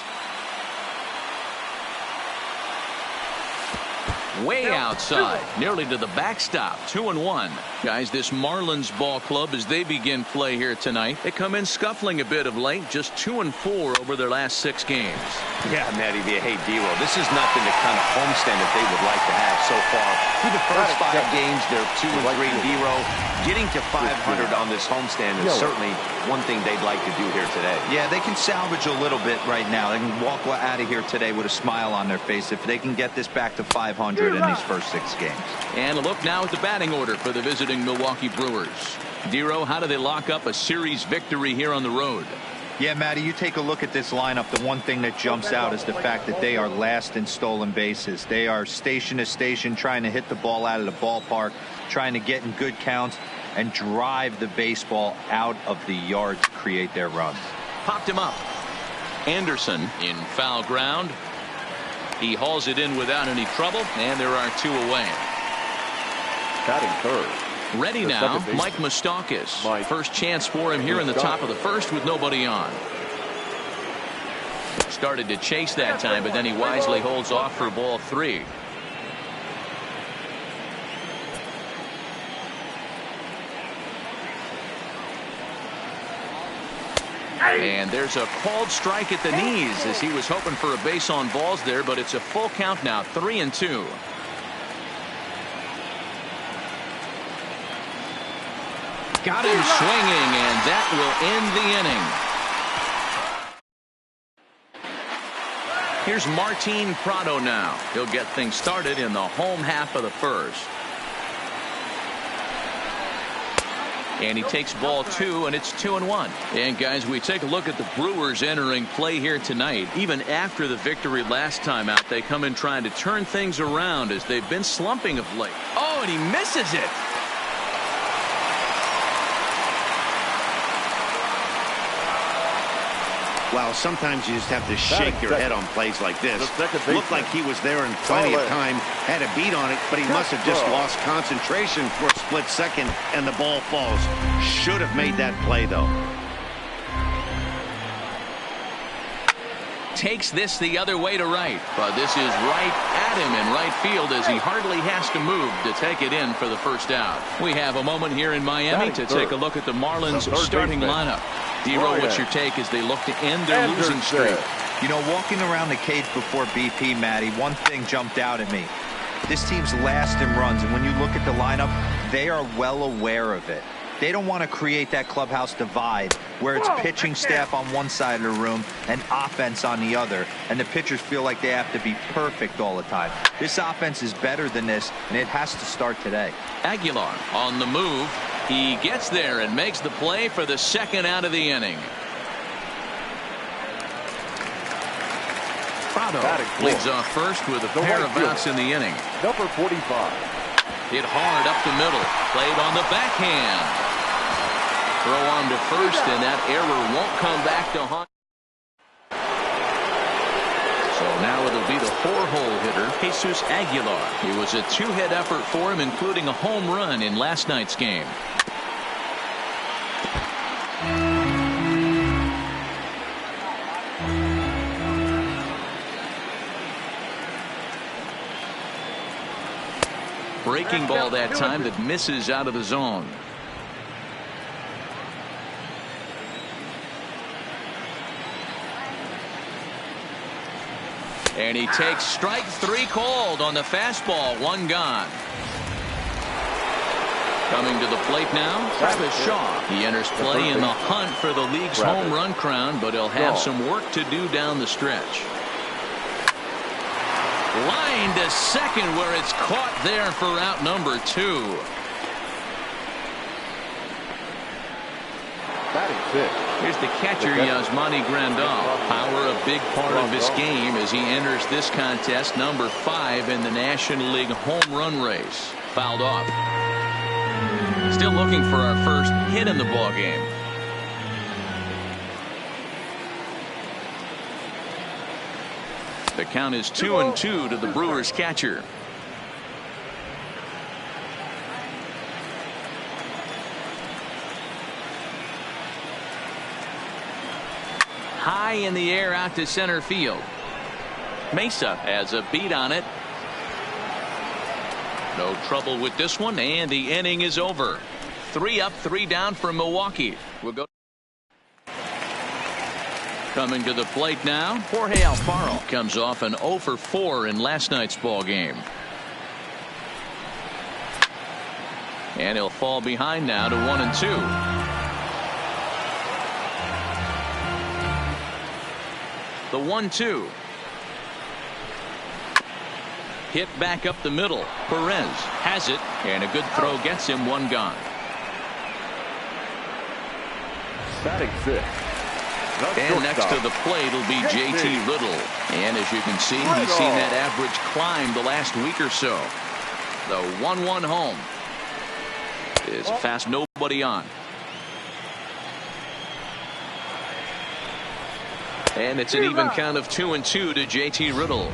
Way outside, nearly to the backstop. 2-1. Guys, this Marlins ball club, as they begin play here tonight, they come in scuffling a bit of late, just 2-4 over their last 6 games. Yeah, Matty, hey, D-Roll, this is nothing the kind of homestand that they would like to have so far. Through the first 5 games, they're 2-3. D-Roll, getting to 500 on this homestand is certainly one thing they'd like to do here today. Yeah, they can salvage a little bit right now. They can walk out of here today with a smile on their face if they can get this back to 500 in these first 6 games. And a look now at the batting order for the visiting Milwaukee Brewers. Dero, how do they lock up a series victory here on the road? Yeah, Matty, you take a look at this lineup. The one thing that jumps out is the fact that they are last in stolen bases. They are station to station trying to hit the ball out of the ballpark, trying to get in good counts and drive the baseball out of the yard to create their runs. Popped him up. Anderson in foul ground. He hauls it in without any trouble, and there are 2 away. Batting third. Ready now, Mike Moustakas. First chance for him here in the top of the first with nobody on. Started to chase that time, but then he wisely holds off for ball 3. And there's a called strike at the knees as he was hoping for a base on balls there, but it's a full count now, 3-2. Got him swinging, and that will end the inning. Here's Martin Prado now. He'll get things started in the home half of the first. And he takes ball 2, and it's 2-1. And guys, we take a look at the Brewers entering play here tonight. Even after the victory last time out, they come in trying to turn things around as they've been slumping of late. Oh, and he misses it. Well, sometimes you just have to shake your head on plays like this. Looked like he was there in plenty of time, had a beat on it, but he must have just lost concentration for a split second, and the ball falls. Should have made that play, though. Takes this the other way to right, but this is right at him in right field as he hardly has to move to take it in for the first out. We have a moment here in Miami to take a look at the Marlins starting lineup. Dero, what's your take as they look to end their losing streak? You know, walking around the cage before BP, Matty, one thing jumped out at me. This team's last in runs, and when you look at the lineup, they are well aware of it. They don't want to create that clubhouse divide where it's pitching staff on one side of the room and offense on the other, and the pitchers feel like they have to be perfect all the time. This offense is better than this, and it has to start today. Aguilar on the move. He gets there and makes the play for the second out of the inning. Prado leads off first with a pair of outs in the inning. Number 45. Hit hard up the middle. Played on the backhand. Throw on to first, and that error won't come back to haunt. So now it'll be the 4-hole hitter, Jesus Aguilar. It was a 2-hit effort for him, including a home run in last night's game. Breaking ball that time that misses out of the zone. And he takes strike 3 called on the fastball. 1 gone. Coming to the plate now, Travis Shaw. He enters play in the hunt for the league's home run crown, but he'll have some work to do down the stretch. Line to second where it's caught there for out number 2. Here's the catcher, Yasmani Grandal. Power a big part of his game as he enters this contest, number 5 in the National League home run race. Fouled off. Still looking for our first hit in the ballgame. The count is 2-2 to the Brewers catcher. High in the air out to center field. Mesa has a beat on it. No trouble with this one, and the inning is over. 3 up, 3 down for Milwaukee. We'll go. Coming to the plate now, Jorge Alfaro comes off an 0 for 4 in last night's ball game. And he'll fall behind now to 1-2. The 1-2. Hit back up the middle. Perez has it, and a good throw gets him 1 gone. Batting 5th. And next to the plate will be JT Riddle. And as you can see, he's seen that average climb the last week or so. The 1-1 home is fast, nobody on. And it's an even count of 2-2 to JT Riddle.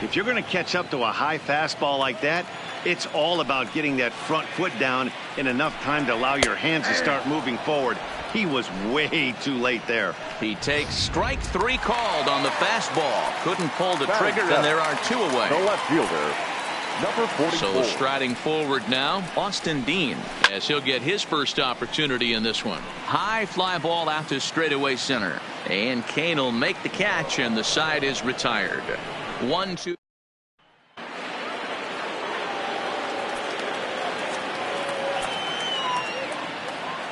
If you're going to catch up to a high fastball like that, it's all about getting that front foot down in enough time to allow your hands to start moving forward. He was way too late there. He takes strike 3 called on the fastball. Couldn't pull the trigger, and there are 2 away. The left fielder, number 44. So striding forward now, Austin Dean, as he'll get his first opportunity in this one. High fly ball out to straightaway center. And Kane will make the catch, and the side is retired. 1-2.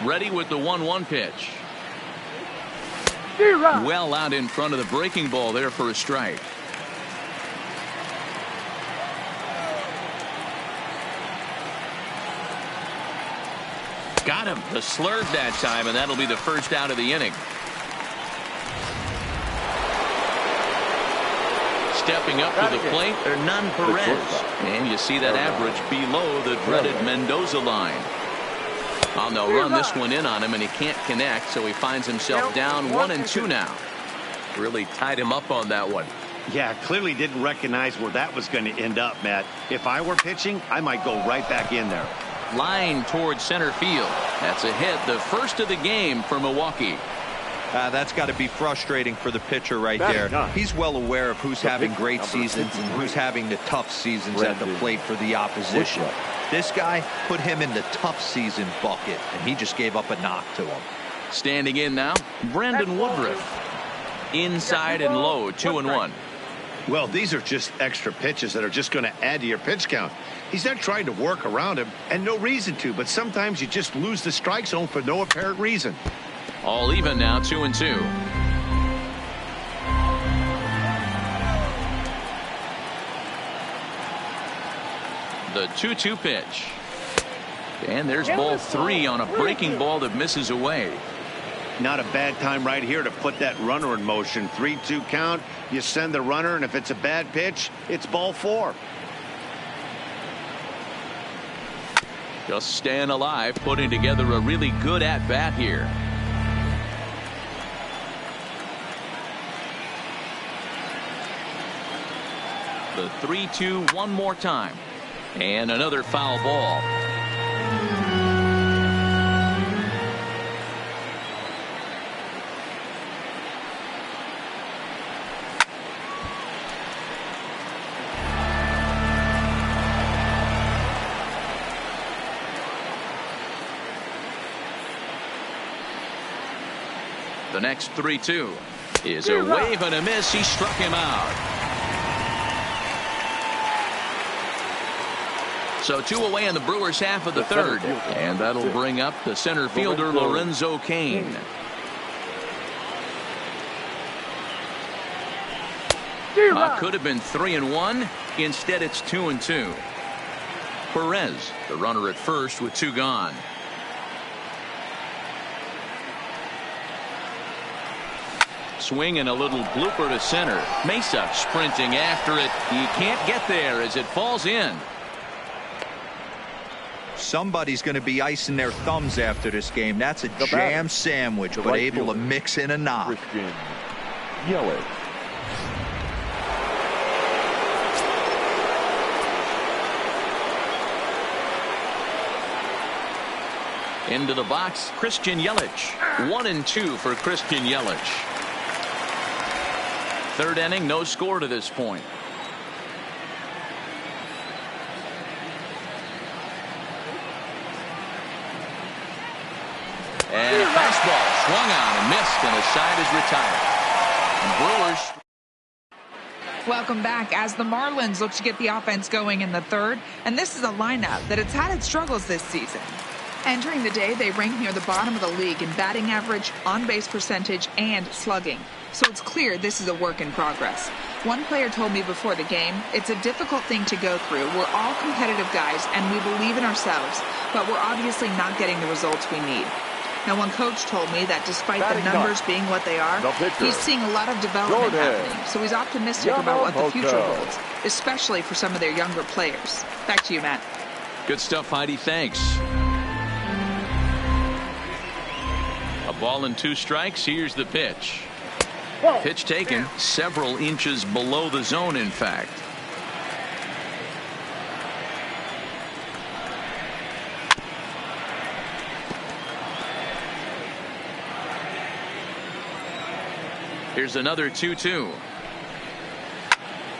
Ready with the 1-1 pitch. Well out in front of the breaking ball there for a strike. Got him. The slurve that time, and that'll be the first out of the inning. Stepping up to the plate, Hernan Perez. And you see that average below the dreaded Mendoza line. Oh, they'll run this one in on him, and he can't connect, so he finds himself down 1-2 now. Really tied him up on that one. Yeah, clearly didn't recognize where that was going to end up, Matt. If I were pitching, I might go right back in there. Line towards center field. That's a hit, the first of the game for Milwaukee. That's got to be frustrating for the pitcher right there. He's well aware of who's having great seasons and who's having the tough seasons at the plate for the opposition. This guy put him in the tough season bucket, and he just gave up a knock to him. Standing in now, Brandon Woodruff. Inside and low, 2-1. Well, these are just extra pitches that are just going to add to your pitch count. He's not trying to work around him, and no reason to, but sometimes you just lose the strike zone for no apparent reason. All even now, 2-2. The 2-2 pitch. And there's ball 3 on a breaking ball that misses away. Not a bad time right here to put that runner in motion. 3-2 count. You send the runner, and if it's a bad pitch, it's ball 4. Just staying alive, putting together a really good at-bat here. The 3-2 one more time. And another foul ball. The next 3-2 is a wave and a miss. He struck him out. So 2 away in the Brewers' half of the third. And that'll bring up the center fielder, Lorenzo Cain. Could have been 3-1. Instead, it's 2-2. Perez, the runner at first with 2 gone. Swing and a little blooper to center. Mesa sprinting after it. He can't get there as it falls in. Somebody's going to be icing their thumbs after this game. That's a jam sandwich, but able to mix in a knock. Christian Yelich. Into the box, Christian Yelich. 1-2 for Christian Yelich. Third inning, no score to this point. swung on and missed, and the side is retired. Brewers. Welcome back as the Marlins look to get the offense going in the third. And this is a lineup that has had its struggles this season. Entering the day, they rank near the bottom of the league in batting average, on-base percentage, and slugging. So it's clear this is a work in progress. One player told me before the game, it's a difficult thing to go through. We're all competitive guys, and we believe in ourselves, but we're obviously not getting the results we need. Now, one coach told me that despite the numbers being what they are, he's seeing a lot of development happening. So he's optimistic about what the future holds, especially for some of their younger players. Back to you, Matt. Good stuff, Heidi. Thanks. A ball and 2 strikes. Here's the pitch. Pitch taken several inches below the zone, in fact. Here's another 2-2.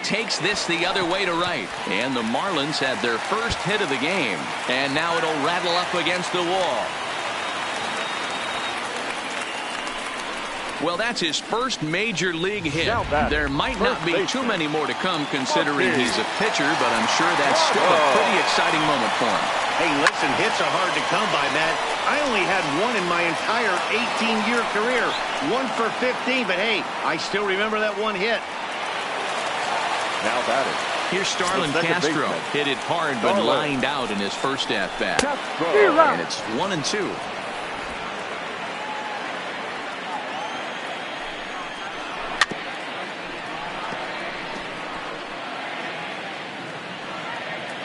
Takes this the other way to right. And the Marlins had their first hit of the game. And now it'll rattle up against the wall. Well, that's his first major league hit. There might not be too many more to come considering he's a pitcher, but I'm sure that's still a pretty exciting moment for him. Hey, listen, hits are hard to come by, Matt. I only had one in my entire 18-year career. 1 for 15, but hey, I still remember that one hit. Now batting. Here's Starlin Castro. Hit it hard, but lined out in his first at-bat. And it's 1-2.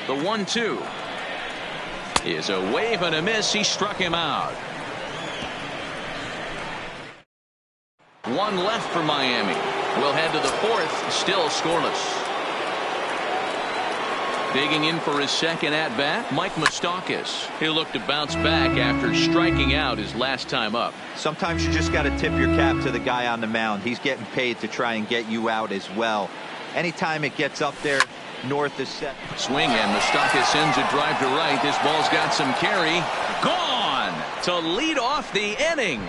The 1-2 is a wave and a miss. He struck him out. One left for Miami. We'll head to the fourth, still scoreless. Digging in for his second at-bat, Mike Moustakas. He'll look to bounce back after striking out his last time up. Sometimes you just got to tip your cap to the guy on the mound. He's getting paid to try and get you out as well. Anytime it gets up there north is set. Swing, and Moustakas sends a drive to right. This ball's got some carry. Gone to lead off the inning.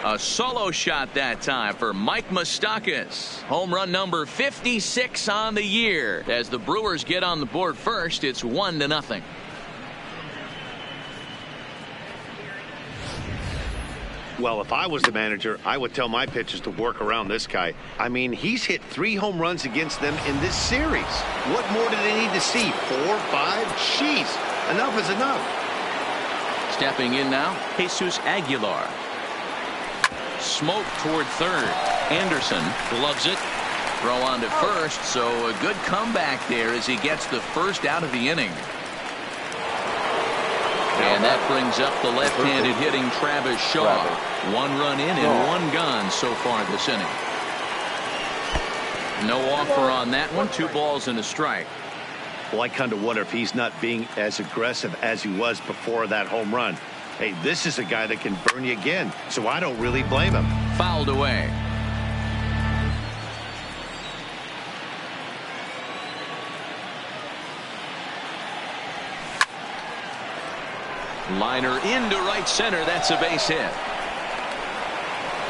A solo shot that time for Mike Moustakas. Home run number 56 on the year. As the Brewers get on the board first, it's 1-0. Well, if I was the manager, I would tell my pitchers to work around this guy. I mean, he's hit 3 home runs against them in this series. What more do they need to see? 4, 5? Jeez, enough is enough. Stepping in now, Jesus Aguilar. Smoke toward third. Anderson gloves it. Throw on to first, so a good comeback there as he gets the first out of the inning. And that brings up the left-handed hitting Travis Shaw. 1 run in and 1 gone so far this inning. No offer on that one. 2 balls and a strike. Well, I kind of wonder if he's not being as aggressive as he was before that home run. Hey, this is a guy that can burn you again, so I don't really blame him. Fouled away. Liner into right center. That's a base hit.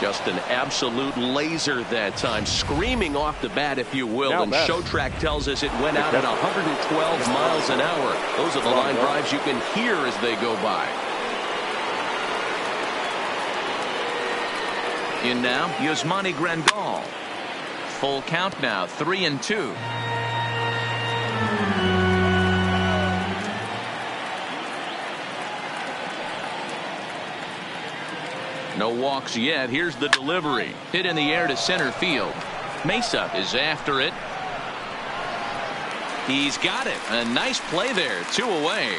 Just an absolute laser that time, screaming off the bat, if you will. And Showtrack tells us it went out at 112 miles an hour. Those are the line drives you can hear as they go by. In now, Yasmani Grandal. Full count now, 3-2. No walks yet. Here's the delivery. Hit in the air to center field. Mesa is after it. He's got it. A nice play there. 2 away.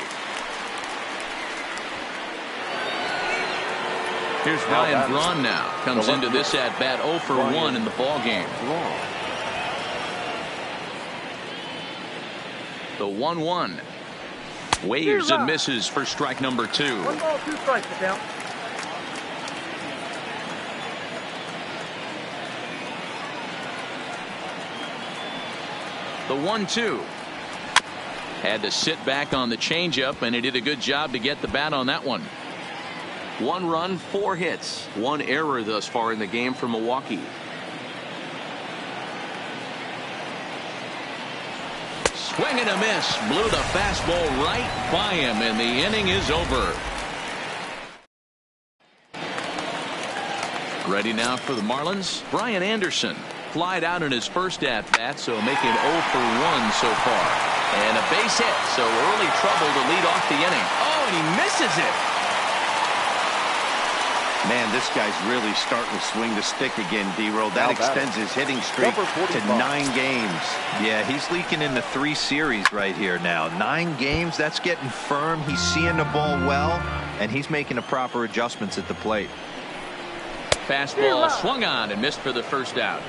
Here's Ryan Braun now. Comes into this at bat 0 for 1 in the ball game. The 1-1. Waves and misses for strike number 2. 1 ball, 2 strikes, down. The 1-2. Had to sit back on the changeup, and he did a good job to get the bat on that one. 1 run, 4 hits, 1 error thus far in the game for Milwaukee. Swing and a miss. Blew the fastball right by him, and the inning is over. Ready now for the Marlins. Brian Anderson flied out in his first at-bat, so making 0 for 1 so far. And a base hit, so early trouble to lead off the inning. Oh, and he misses it. Man, this guy's really starting to swing the stick again, D-Row. That extends his hitting streak to 9 games. Yeah, he's leaking into 3 series right here now. 9 games, that's getting firm. He's seeing the ball well, and he's making the proper adjustments at the plate. Fastball swung on and missed for the first out.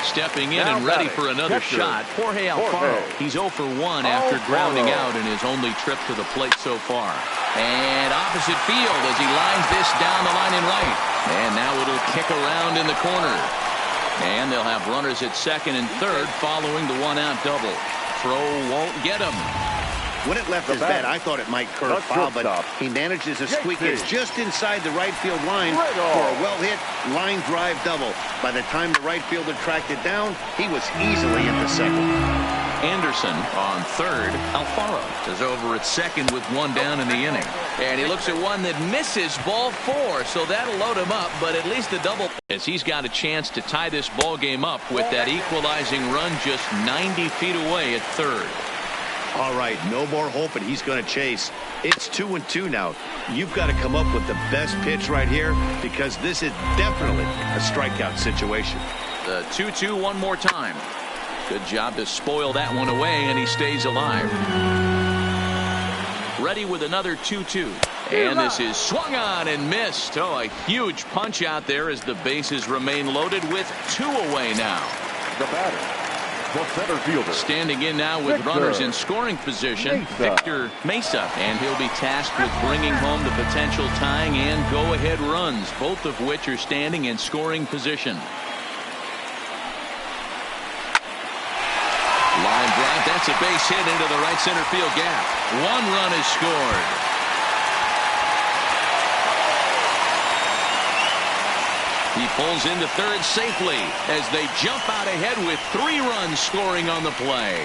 Stepping in and ready for another shot, Jorge Alfaro. He's 0 for 1 after grounding out in his only trip to the plate so far. And opposite field as he lines this down the line in right. And now it'll kick around in the corner. And they'll have runners at second and third following the 1-out double. Throw won't get him. When it left his bat, I thought it might curve foul, but he manages to squeak it just inside the right field line for a well-hit line drive double. By the time the right fielder tracked it down, he was easily into second. Anderson on third. Alfaro is over at second with 1 down in the inning. And he looks at one that misses, ball 4, so that'll load him up, but at least the double, as he's got a chance to tie this ball game up with that equalizing run just 90 feet away at third. All right, no more hoping he's going to chase. It's 2-2 now. You've got to come up with the best pitch right here because this is definitely a strikeout situation. The 2-2 one more time. Good job to spoil that one away, and he stays alive. Ready with another 2-2. And this is swung on and missed. Oh, a huge punch out there as the bases remain loaded with 2 away now. The batter, the center fielder. Standing in now with runners in scoring position, Victor Mesa. And he'll be tasked with bringing home the potential tying and go-ahead runs, both of which are standing in scoring position. Line drive, that's a base hit into the right center field gap. 1 run is scored. He pulls into third safely as they jump out ahead with 3 runs scoring on the play.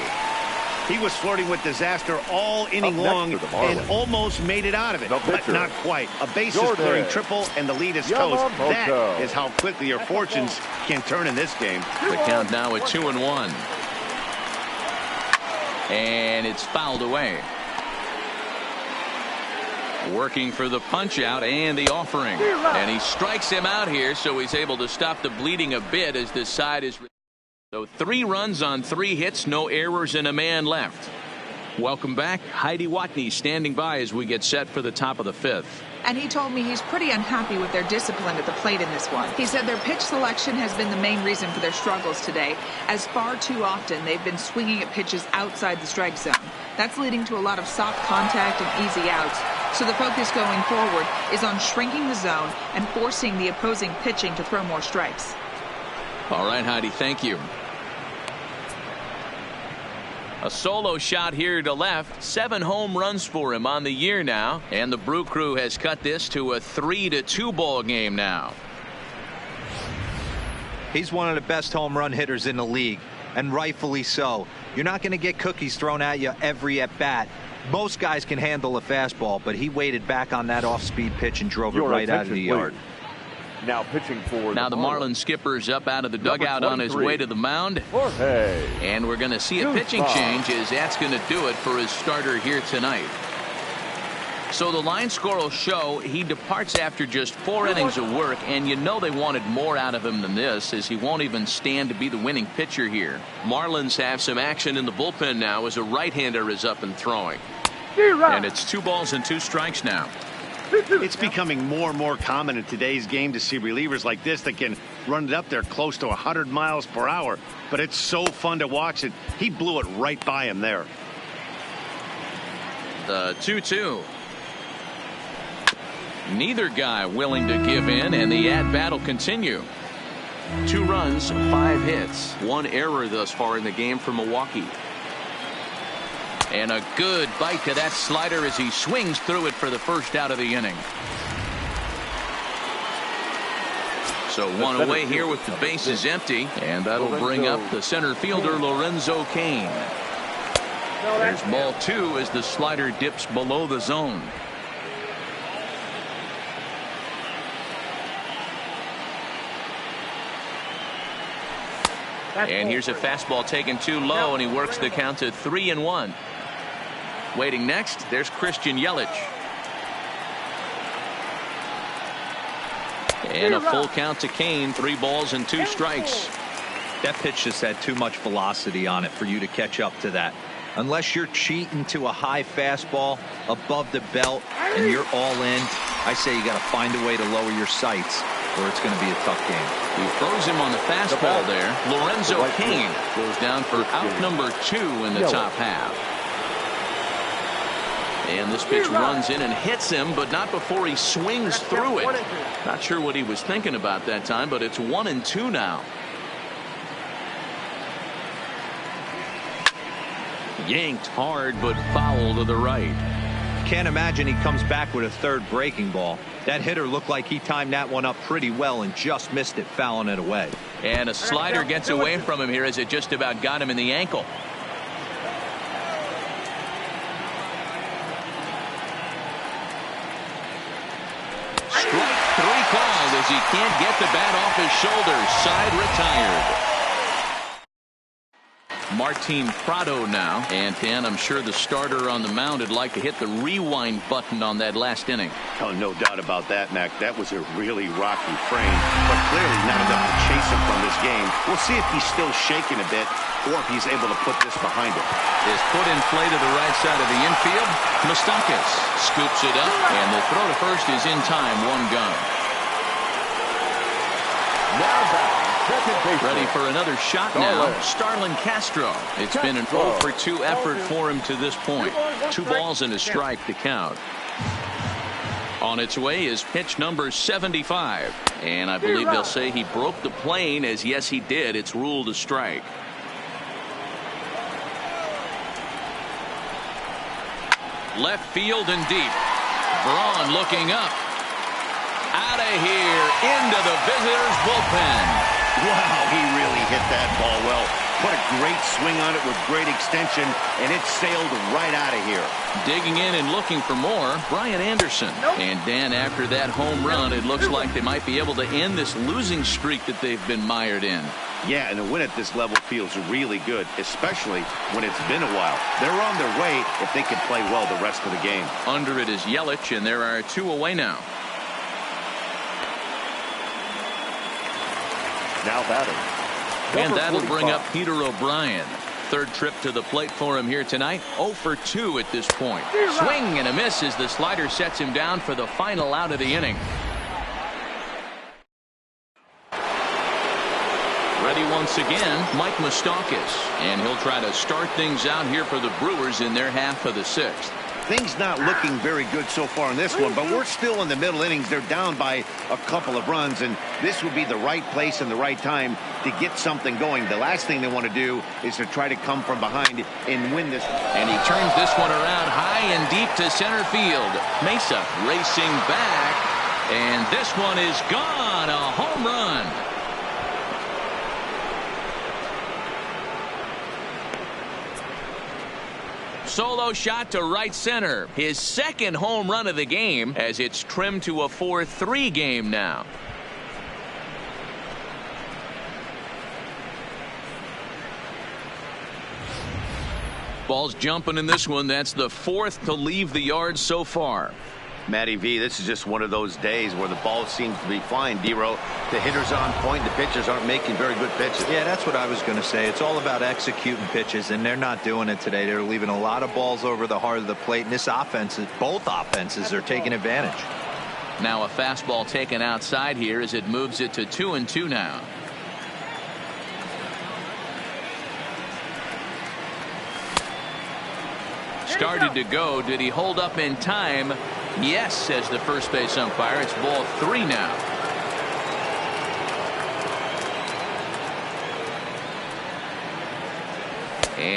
He was flirting with disaster all inning long and almost made it out of it, but not quite. A bases clearing triple and the lead is toast. That is how quickly your fortunes can turn in this game. The count now at 2-1. And it's fouled away. Working for the punch out and the offering, and he strikes him out here, so he's able to stop the bleeding a bit as this side is. So 3 runs on 3 hits, no errors, and a man left. Welcome back. Heidi Watney standing by as we get set for the top of the 5th. And he told me he's pretty unhappy with their discipline at the plate in this one. He said their pitch selection has been the main reason for their struggles today, as far too often they've been swinging at pitches outside the strike zone. That's leading to a lot of soft contact and easy outs. So the focus going forward is on shrinking the zone and forcing the opposing pitching to throw more strikes. All right, Heidi, thank you. A solo shot here to left. 7 home runs for him on the year now. And the Brew Crew has cut this to a 3-2 ball game now. He's one of the best home run hitters in the league, and rightfully so. You're not going to get cookies thrown at you every at bat. Most guys can handle a fastball, but he waited back on that off-speed pitch and drove it right out of the yard. Now pitching for the Marlins skipper's up out of the dugout on his way to the mound. Jorge. And we're going to see a pitching change as that's going to do it for his starter here tonight. So the line score will show he departs after just 4 innings of work, and you know they wanted more out of him than this, as he won't even stand to be the winning pitcher here. Marlins have some action in the bullpen now as a right-hander is up and throwing. And it's 2 balls and 2 strikes now. It's becoming more and more common in today's game to see relievers like this that can run it up there close to 100 miles per hour. But it's so fun to watch it. He blew it right by him there. The 2-2. Neither guy willing to give in, and the at-bat will continue. 2 runs, 5 hits, 1 error thus far in the game for Milwaukee. And a good bite to that slider as he swings through it for the first out of the inning. So 1 away here with the bases empty, and that'll bring up the center fielder Lorenzo Cain. There's ball 2 as the slider dips below the zone. And here's a fastball taken too low, and he works the count to 3-1. Waiting next, there's Christian Yelich. And a full count to Cain, 3 balls and 2 strikes. That pitch just had too much velocity on it for you to catch up to that. Unless you're cheating to a high fastball above the belt and you're all in, I say you got to find a way to lower your sights, or it's going to be a tough game. He throws him on the fastball there. Lorenzo Cain goes down for out number 2 in the top half. And this pitch runs in and hits him, but not before he swings through it. Not sure what he was thinking about that time, but it's 1-2 now. Yanked hard, but foul to the right. Can't imagine he comes back with a third breaking ball. That hitter looked like he timed that one up pretty well and just missed it, fouling it away. And a slider gets away from him here as it just about got him in the ankle. Strike 3 called as he can't get the bat off his shoulders. Side retired. Martin Prado now, and I'm sure the starter on the mound would like to hit the rewind button on that last inning. Oh, no doubt about that, Mac. That was a really rocky frame, but clearly not enough to chase him from this game. We'll see if he's still shaking a bit or if he's able to put this behind him. Is put in play to the right side of the infield. Moustakas scoops it up, and the throw to first is in time. 1 gone. Now back. Ready for another shot now. Starlin Castro. It's been an 0-for-2 effort for him to this point. 2 balls and a strike to count. On its way is pitch number 75. And I believe they'll say he broke the plane, as yes he did. It's ruled a strike. Left field and deep. Braun looking up. Out of here into the visitors' bullpen. Wow, he really hit that ball well. Put a great swing on it with great extension, and it sailed right out of here. Digging in and looking for more, Brian Anderson. And Dan, after that home run, it looks like they might be able to end this losing streak that they've been mired in. Yeah, and a win at this level feels really good, especially when it's been a while. They're on their way if they can play well the rest of the game. Under it is Yelich, and there are 2 away now. Now batting. And that'll bring up Peter O'Brien. 3rd trip to the plate for him here tonight. 0-for-2 at this point. Swing and a miss as the slider sets him down for the final out of the inning. Ready once again, Mike Moustakas. And he'll try to start things out here for the Brewers in their half of the 6th. Things not looking very good so far in this one, but we're still in the middle innings. They're down by a couple of runs, and this would be the right place and the right time to get something going. The last thing they want to do is to try to come from behind and win this. And he turns this one around high and deep to center field. Mesa racing back, and this one is gone. A home run. Solo shot to right center. His 2nd home run of the game, as it's trimmed to a 4-3 game now. Ball's jumping in this one. That's the 4th to leave the yard so far. Matty V, this is just one of those days where the ball seems to be flying, D-Row. The hitters on point, the pitchers aren't making very good pitches. Yeah, that's what I was going to say. It's all about executing pitches, and they're not doing it today. They're leaving a lot of balls over the heart of the plate, and this offense, both offenses are taking advantage. Now a fastball taken outside here as it moves it to 2-2 now. Started to go. Did he hold up in time? Yes, says the first base umpire. It's ball 3 now.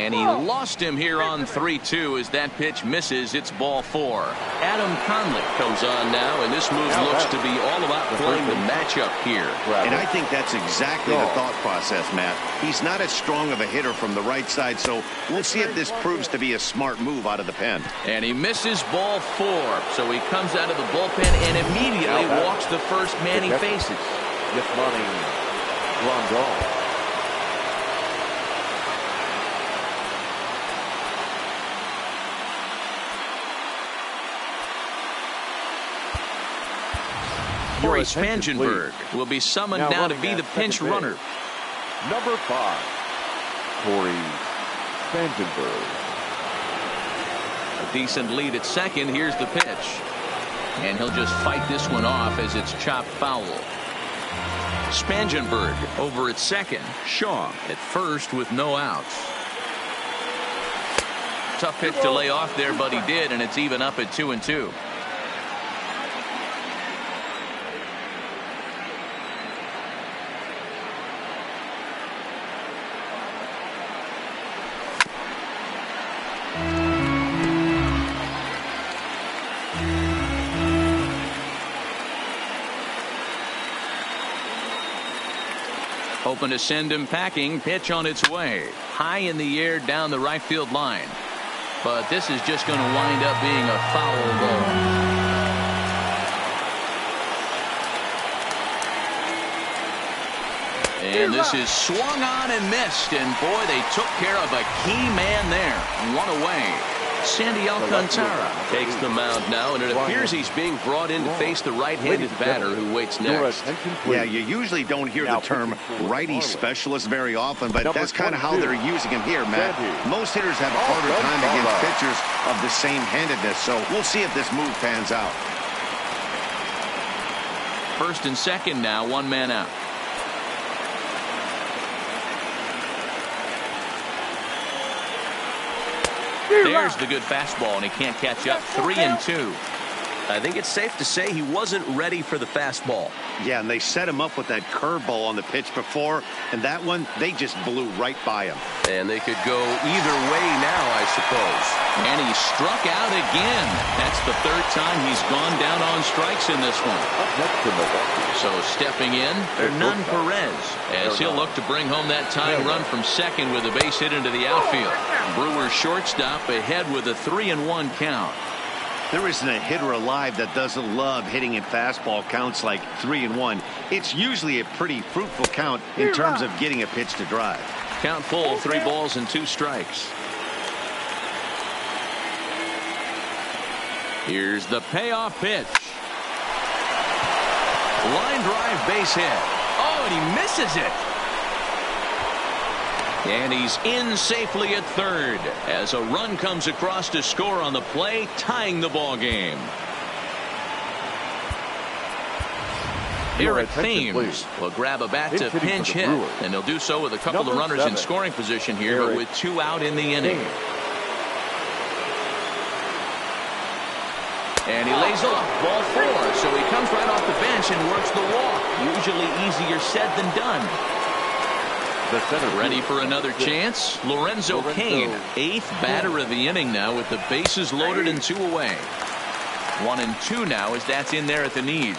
And he lost him here on 3-2 as that pitch misses. It's ball 4. Adam Conley comes on now, and this move looks to be all about playing the matchup here. And I think that's exactly the thought process, Matt. He's not as strong of a hitter from the right side, so we'll see if this proves to be a smart move out of the pen. And he misses ball 4, so he comes out of the bullpen and immediately walks the first man he faces. Corey Spangenberg will be summoned now to be the pinch runner. Number 5, Corey Spangenberg. A decent lead at second. Here's the pitch. And he'll just fight this one off as it's chopped foul. Spangenberg over at second. Shaw at first with no outs. Tough pitch to lay off there, but he did, and it's even up at 2-2. Open to send him packing. Pitch on its way. High in the air down the right field line. But this is just going to wind up being a foul ball. And this is swung on and missed. And boy, they took care of a key man there. One away. Sandy Alcantara takes the mound now, and it appears he's being brought in to face the right-handed batter who waits next. Yeah, you usually don't hear the term righty specialist very often, but that's kind of how they're using him here, Matt. Most hitters have a harder time against pitchers of the same handedness, so we'll see if this move pans out. First and second now, one man out. There's the good fastball, and he can't catch up. 3-2. I think it's safe to say he wasn't ready for the fastball. Yeah, and they set him up with that curveball on the pitch before, and that one, they just blew right by him. And they could go either way now, I suppose. And he struck out again. That's the third time he's gone down on strikes in this one. So stepping in, Hernan Perez, as he'll look to bring home that tying run from second with a base hit into the outfield. Brewers shortstop ahead with a 3-1 count. There isn't a hitter alive that doesn't love hitting at fastball counts like 3-1. It's usually a pretty fruitful count in terms of getting a pitch to drive. Count full, 3 balls and 2 strikes. Here's the payoff pitch. Line drive, base hit. Oh, and he misses it. And he's in safely at third as a run comes across to score on the play, tying the ball game. Eric Thames will grab a bat to pinch hit, and he'll do so with a couple of runners in scoring position here, but with 2 out in the inning. And he lays off ball 4, so he comes right off the bench and works the walk. Usually easier said than done. Ready for another chance? Lorenzo Cain, 8th batter of the inning now with the bases loaded and 2 away. 1-2 now as that's in there at the knees.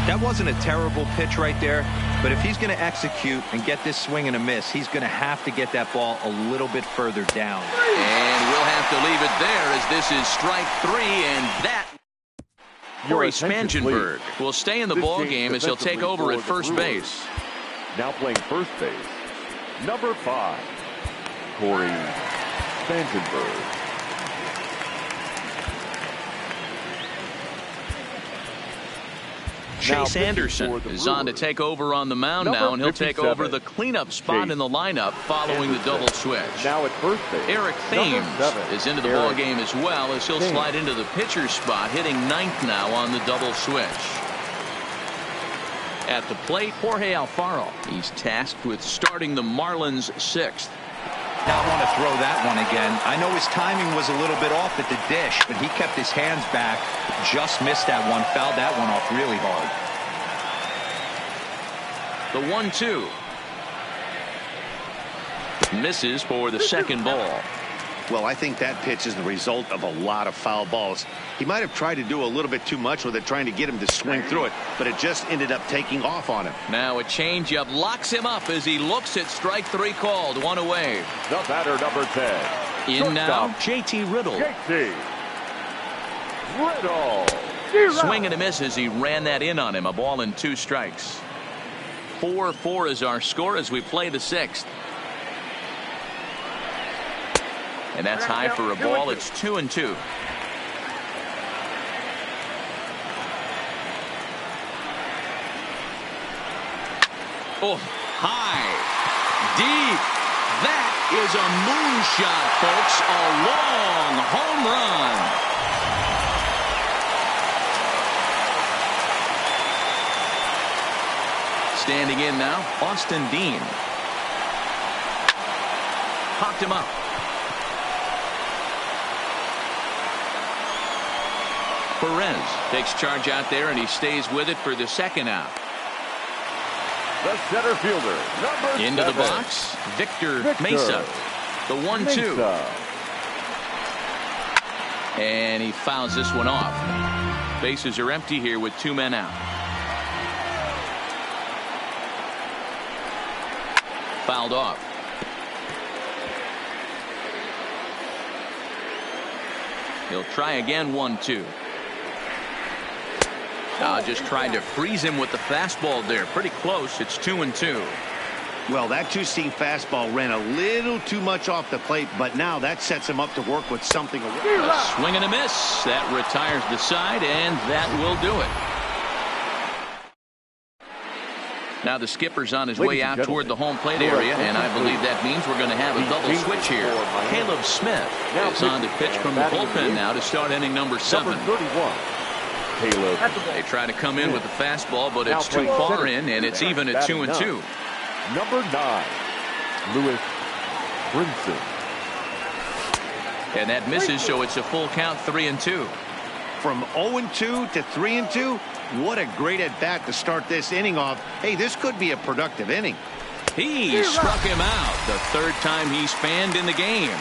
That wasn't a terrible pitch right there, but if he's going to execute and get this swing and a miss, he's going to have to get that ball a little bit further down. And we'll have to leave it there as this is strike 3, and that Corey Spangenberg will stay in the ball game as he'll take over at first base. Now playing first base, number 5, Corey Spangenberg. Chase Anderson is on to take over on the mound now, and he'll take over the cleanup spot in the lineup following the double switch. Now at first base, Eric Thames is into the ball game as well as he'll slide into the pitcher's spot, hitting 9th now on the double switch. At the plate, Jorge Alfaro. He's tasked with starting the Marlins 6th. Now I want to throw that one again. I know his timing was a little bit off at the dish, but he kept his hands back, just missed that one, fouled that one off really hard. The 1-2. Misses for the second ball. Well, I think that pitch is the result of a lot of foul balls. He might have tried to do a little bit too much with it, trying to get him to swing through it, but it just ended up taking off on him. Now a changeup locks him up as he looks at strike 3 called. One away. The batter, number 10. In now, JT Riddle. JT Riddle. Swing and a miss as he ran that in on him. A ball and 2 strikes. 4-4 is our score as we play the 6th. And that's high for a ball. It's 2-2. Oh, high, deep. That is a moonshot, folks. A long home run. Standing in now, Austin Dean. Popped him up. Perez takes charge out there, and he stays with it for the second out. The center fielder, number 7. Into the box, Victor Mesa. The 1-2. And he fouls this one off. Bases are empty here with 2 men out. Fouled off. He'll try again. 1-2. Just trying to freeze him with the fastball there. Pretty close. It's 2-2. Well, that 2-seam fastball ran a little too much off the plate, but now that sets him up to work with something. A swing and a miss. That retires the side, and that will do it. Now the skipper's on his way out toward the home plate area, and I believe that means we're going to have a double switch here. Caleb Smith is on to pitch from the bullpen now to start inning number 7. Number 31. Caleb. They try to come in with the fastball, but it's too far in, and it's even at 2-2. Number 9, Lewis Brinson. And that misses, so it's a full count. 3-2. From 0-2 to 3-2, what a great at bat to start this inning off. Hey, this could be a productive inning. He struck him out. The 3rd time he's fanned in the game.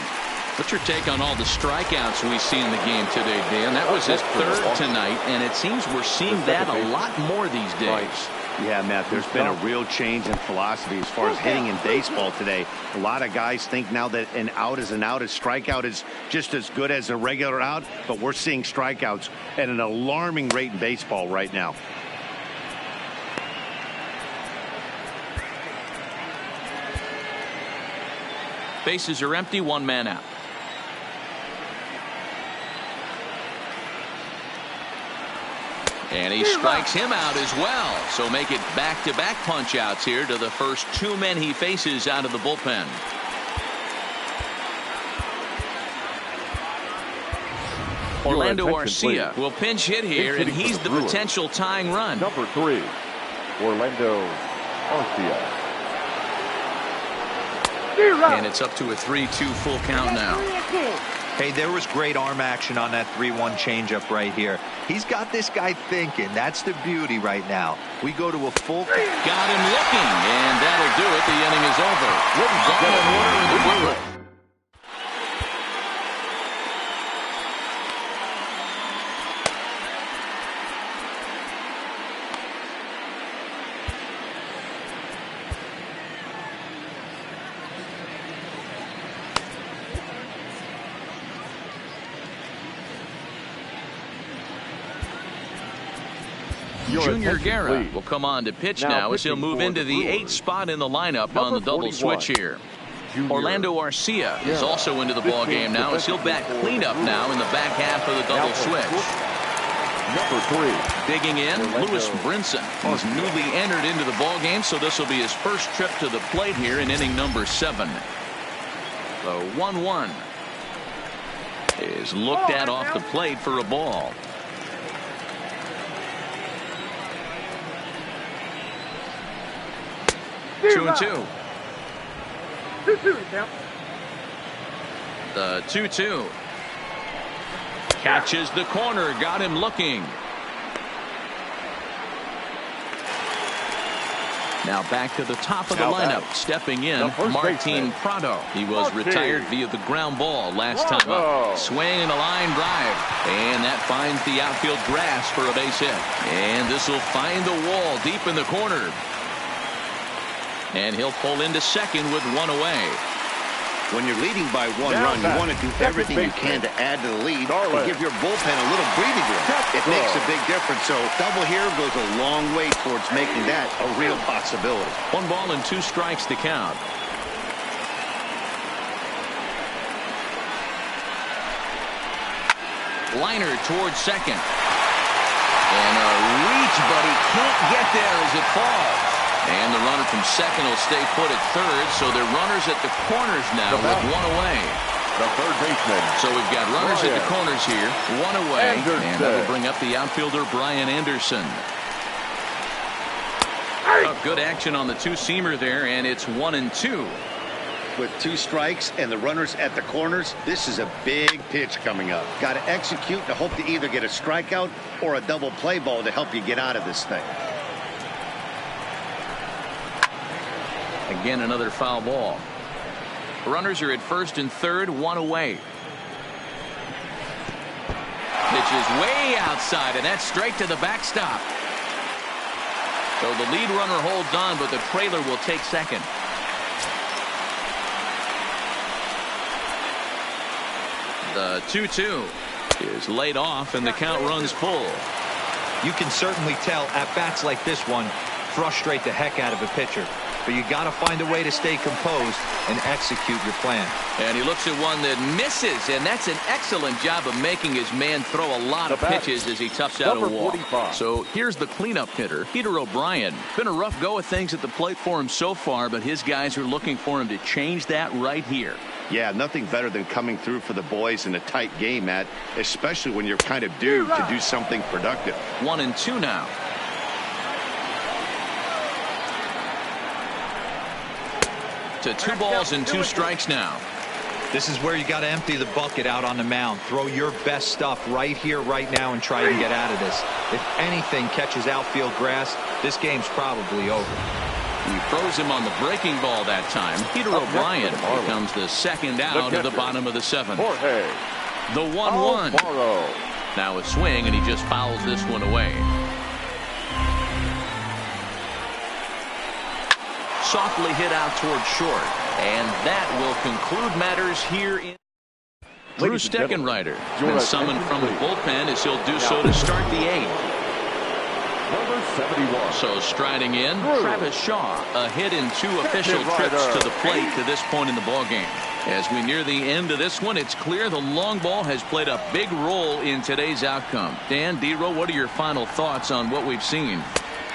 What's your take on all the strikeouts we see in the game today, Dan? That was his 3rd tonight, and it seems we're seeing that a lot more these days. Yeah, Matt, there's been a real change in philosophy as far as hitting in baseball today. A lot of guys think now that an out is an out. A strikeout is just as good as a regular out, but we're seeing strikeouts at an alarming rate in baseball right now. Bases are empty. 1 man out. And he strikes him out as well. So make it back-to-back punch-outs here to the first 2 men he faces out of the bullpen. Orlando Arcia will pinch hit here, and he's the potential tying run. Number 3, Orlando Arcia. And it's up to a 3-2 full count now. Hey, there was great arm action on that 3-1 changeup right here. He's got this guy thinking. That's the beauty right now. We go to a full. Got him looking, and that'll do it. The inning is over. Ball in order in the Brewer. Junior Guerra will come on to pitch now as he'll move into the 8th spot in the lineup on the double switch here. Orlando Arcia is also into the ball game now as he'll bat cleanup now in the back half of the double switch. Number 3. Digging in, Lewis Brinson. He's newly entered into the ball game, so this will be his first trip to the plate here in inning number 7. The 1-1 is looked at off the plate for a ball. 2-2. The 2-2. Catches the corner, got him looking. Now back to the top of the lineup. Stepping in, Martin Prado. He was retired via the ground ball last time up. Swing and a line drive. And that finds the outfield grass for a base hit. And this will find the wall deep in the corner. And he'll pull into second with one away. When you're leading by one run, you want to do everything you can to add to the lead and give your bullpen a little breathing room. It makes a big difference. So double here goes a long way towards making that a real possibility. 1 ball and 2 strikes to count. Liner towards second. And a reach, but he can't get there as it falls. And the runner from second will stay put at third, so they're runners at the corners now with one away. The third baseman. So we've got runners at the corners here, one away, and that'll bring up the outfielder Brian Anderson. Oh, good action on the two-seamer there, and it's 1-2. With 2 strikes and the runners at the corners, this is a big pitch coming up. Got to execute to hope to either get a strikeout or a double play ball to help you get out of this thing. Again, another foul ball. Runners are at first and third, one away. Pitch is way outside, and that's straight to the backstop. So the lead runner holds on, but the trailer will take second. The 2-2 is laid off, and the count runs full. You can certainly tell at bats like this one frustrate the heck out of a pitcher. But you got to find a way to stay composed and execute your plan. And he looks at one that misses, and that's an excellent job of making his man throw a lot of pitches as he toughs out a wall. 45. So here's the cleanup hitter, Peter O'Brien. Been a rough go of things at the plate for him so far, but his guys are looking for him to change that right here. Yeah, nothing better than coming through for the boys in a tight game, Matt, especially when you're kind of due to do something productive. 1-2 now. To 2 balls and 2 strikes now. This is where you got to empty the bucket out on the mound. Throw your best stuff right here, right now, and try and get out of this. If anything catches outfield grass, this game's probably over. He throws him on the breaking ball that time. Peter O'Brien becomes the second out of the bottom of the 7th. The 1-1. Now a swing, and he just fouls this one away. Softly hit out toward short, and that will conclude matters here in. Drew Steckenrider been summoned from the bullpen as he'll do so to start the 8th. Number 71. So striding in, Travis Shaw, a hit in 2 official trips to the plate to this point in the ballgame. As we near the end of this one, it's clear the long ball has played a big role in today's outcome. Dan, D-Row, what are your final thoughts on what we've seen?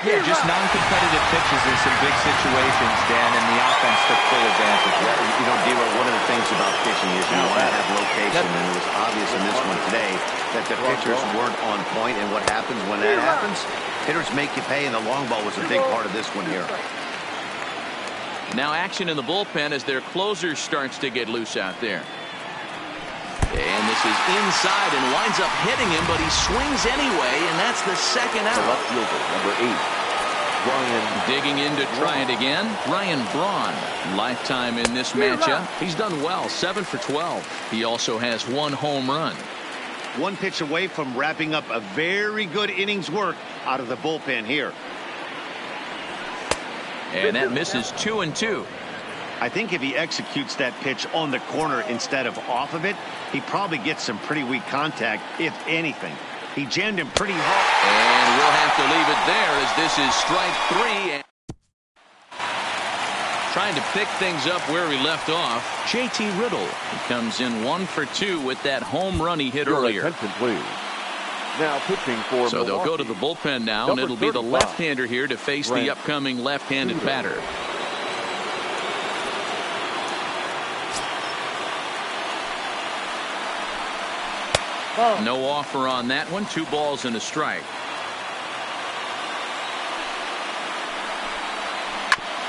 Yeah, just non-competitive pitches in some big situations, Dan, and the offense took full advantage. Yeah, you know, D-Row, one of the things about pitching is you want to have location, and it was obvious in this one today that the pitchers weren't on point, and what happens when that happens? Hitters make you pay, and the long ball was a big part of this one here. Now action in the bullpen as their closer starts to get loose out there. And this is inside and winds up hitting him, but he swings anyway, and that's the second out. The left fielder, number 8, Brian. Digging in to try it again, Ryan Braun. Lifetime in this matchup. He's done well, 7 for 12. He also has 1 home run. 1 pitch away from wrapping up a very good innings work out of the bullpen here. And that misses 2-2. I think if he executes that pitch on the corner instead of off of it, he probably gets some pretty weak contact, if anything. He jammed him pretty hard. And we'll have to leave it there as this is strike 3. Trying to pick things up where he left off, JT Riddle. He comes in 1 for 2 with that home run he hit earlier. Attention, please. Now pitching for So they'll go to the bullpen now, and it'll be the left-hander here to face the upcoming left-handed batter. No offer on that one. 2 balls and a strike.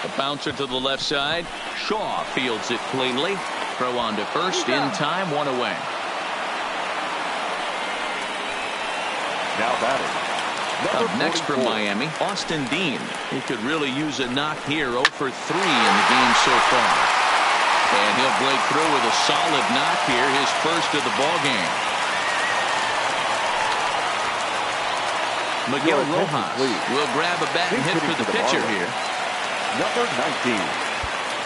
A bouncer to the left side. Shaw fields it cleanly. Throw on to first in time, one away. Now batting. Up next from Miami, Austin Dean. He could really use a knock here. 0 for 3 in the game so far. And he'll break through with a solid knock here, his first of the ball game. Miguel Rojas will grab a bat and hit for the pitcher here. Number 19,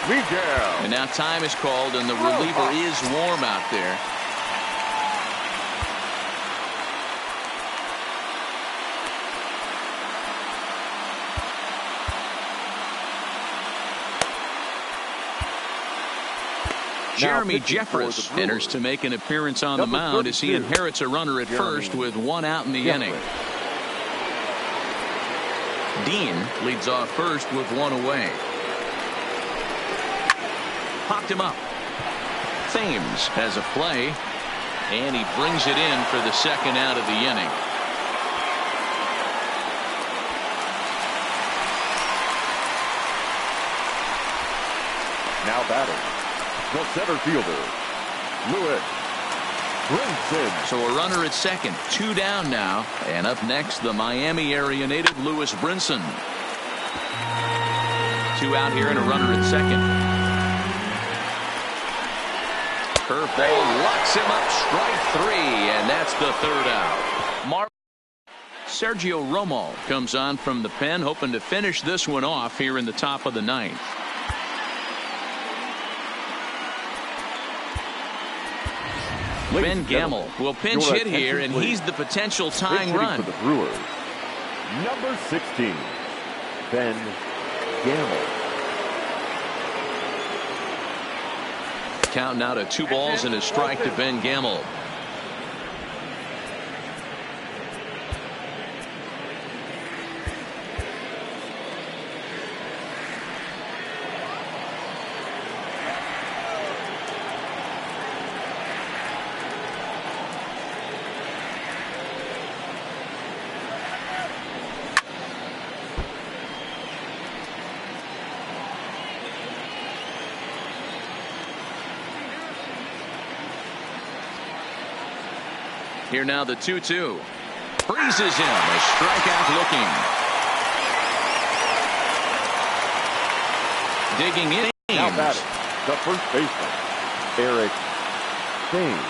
Miguel. And now time is called, and the reliever is warm out there. Jeremy Jeffress enters to make an appearance on the mound as he inherits a runner at first with one out in the inning. Dean leads off first with one away. Popped him up. Thames has a play, and he brings it in for the second out of the inning. Now batting, the center fielder, Lewis Brinson. So a runner at second, 2 down now, and up next the Miami area native Lewis Brinson. 2 out here and a runner at second. Curveball locks him up, strike 3, and that's the 3rd out. Sergio Romo comes on from the pen, hoping to finish this one off here in the top of the 9th. Ben Gamel will pinch hit here, and he's the potential tying run. For the Brewers, number 16, Ben Gamel. Count now to 2 balls and a strike to Ben Gamel. Here now the 2-2. Freezes him. A strikeout looking. Digging in. Now batting, the first baseman, Eric Thames.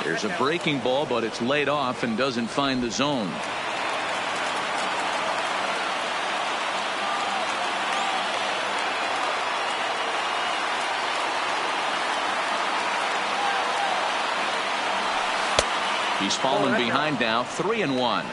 There's a breaking ball, but it's laid off and doesn't find the zone. He's fallen behind now, 3-1.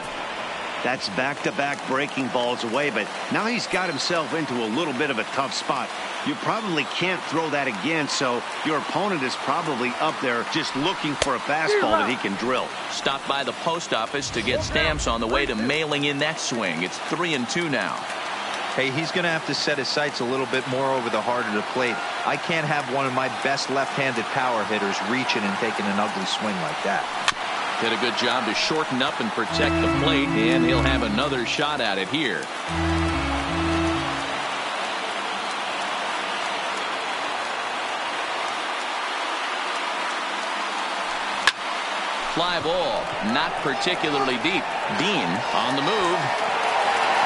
That's back-to-back breaking balls away, but now he's got himself into a little bit of a tough spot. You probably can't throw that again, so your opponent is probably up there just looking for a fastball that he can drill. Stopped by the post office to get stamps on the way to mailing in that swing. It's 3-2 now. Hey, he's going to have to set his sights a little bit more over the heart of the plate. I can't have one of my best left-handed power hitters reaching and taking an ugly swing like that. Did a good job to shorten up and protect the plate, and he'll have another shot at it here. Fly ball, not particularly deep. Dean on the move.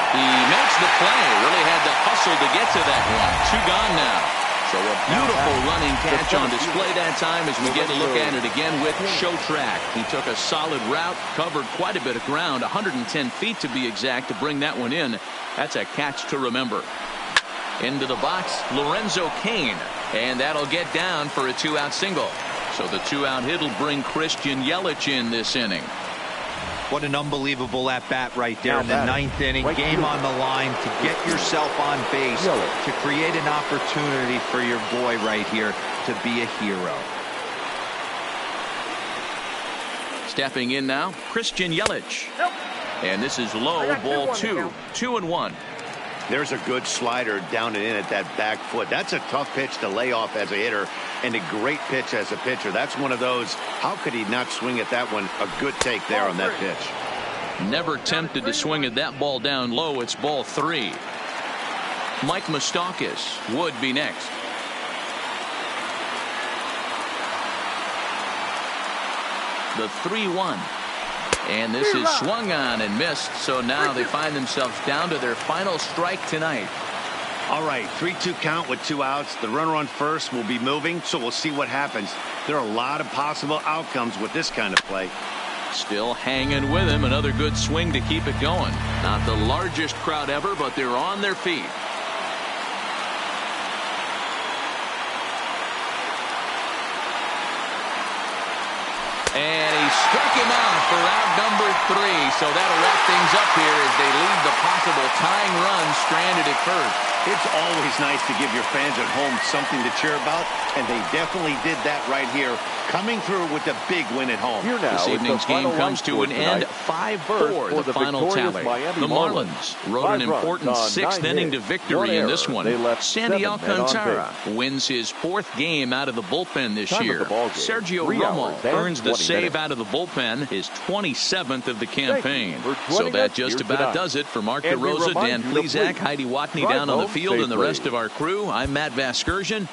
He makes the play. Really had to hustle to get to that one. 2 gone now. So a beautiful running catch on display that time as we get a look at it again with Show Track. He took a solid route, covered quite a bit of ground, 110 feet to be exact, to bring that one in. That's a catch to remember. Into the box, Lorenzo Cain, and that'll get down for a 2-out single. So the 2-out hit will bring Christian Yelich in this inning. What an unbelievable at-bat right there in the 9th inning. Game on the line to get yourself on base, to create an opportunity for your boy right here to be a hero. Stepping in now, Christian Yelich. And this is low, ball 2, 2-1. There's a good slider down and in at that back foot. That's a tough pitch to lay off as a hitter, and a great pitch as a pitcher. That's one of those, how could he not swing at that one? A good take there on that pitch. Never tempted to swing at that ball down low. It's ball 3. Mike Moustakas would be next. The 3-1. And this is swung on and missed. So now they find themselves down to their final strike tonight. All right, 3-2 count with 2 outs. The runner on first will be moving, so we'll see what happens. There are a lot of possible outcomes with this kind of play. Still hanging with him. Another good swing to keep it going. Not the largest crowd ever, but they're on their feet. And he struck him out for out number 3. So that'll wrap things up here as they leave the possible tying run stranded at first. It's always nice to give your fans at home something to cheer about, and they definitely did that right here, coming through with the big win at home. This evening's game comes to an end 5-4, the final tally. The Marlins wrote an important 6th inning to victory in this one. Sandy Alcantara wins his 4th game out of the bullpen this year. Sergio Romo earns the save out of the bullpen, his 27th of the campaign. So that just about does it for Mark DeRosa, Dan Plesac, Heidi Watney down on the field, and the rest of our crew. I'm Matt Vasgersian.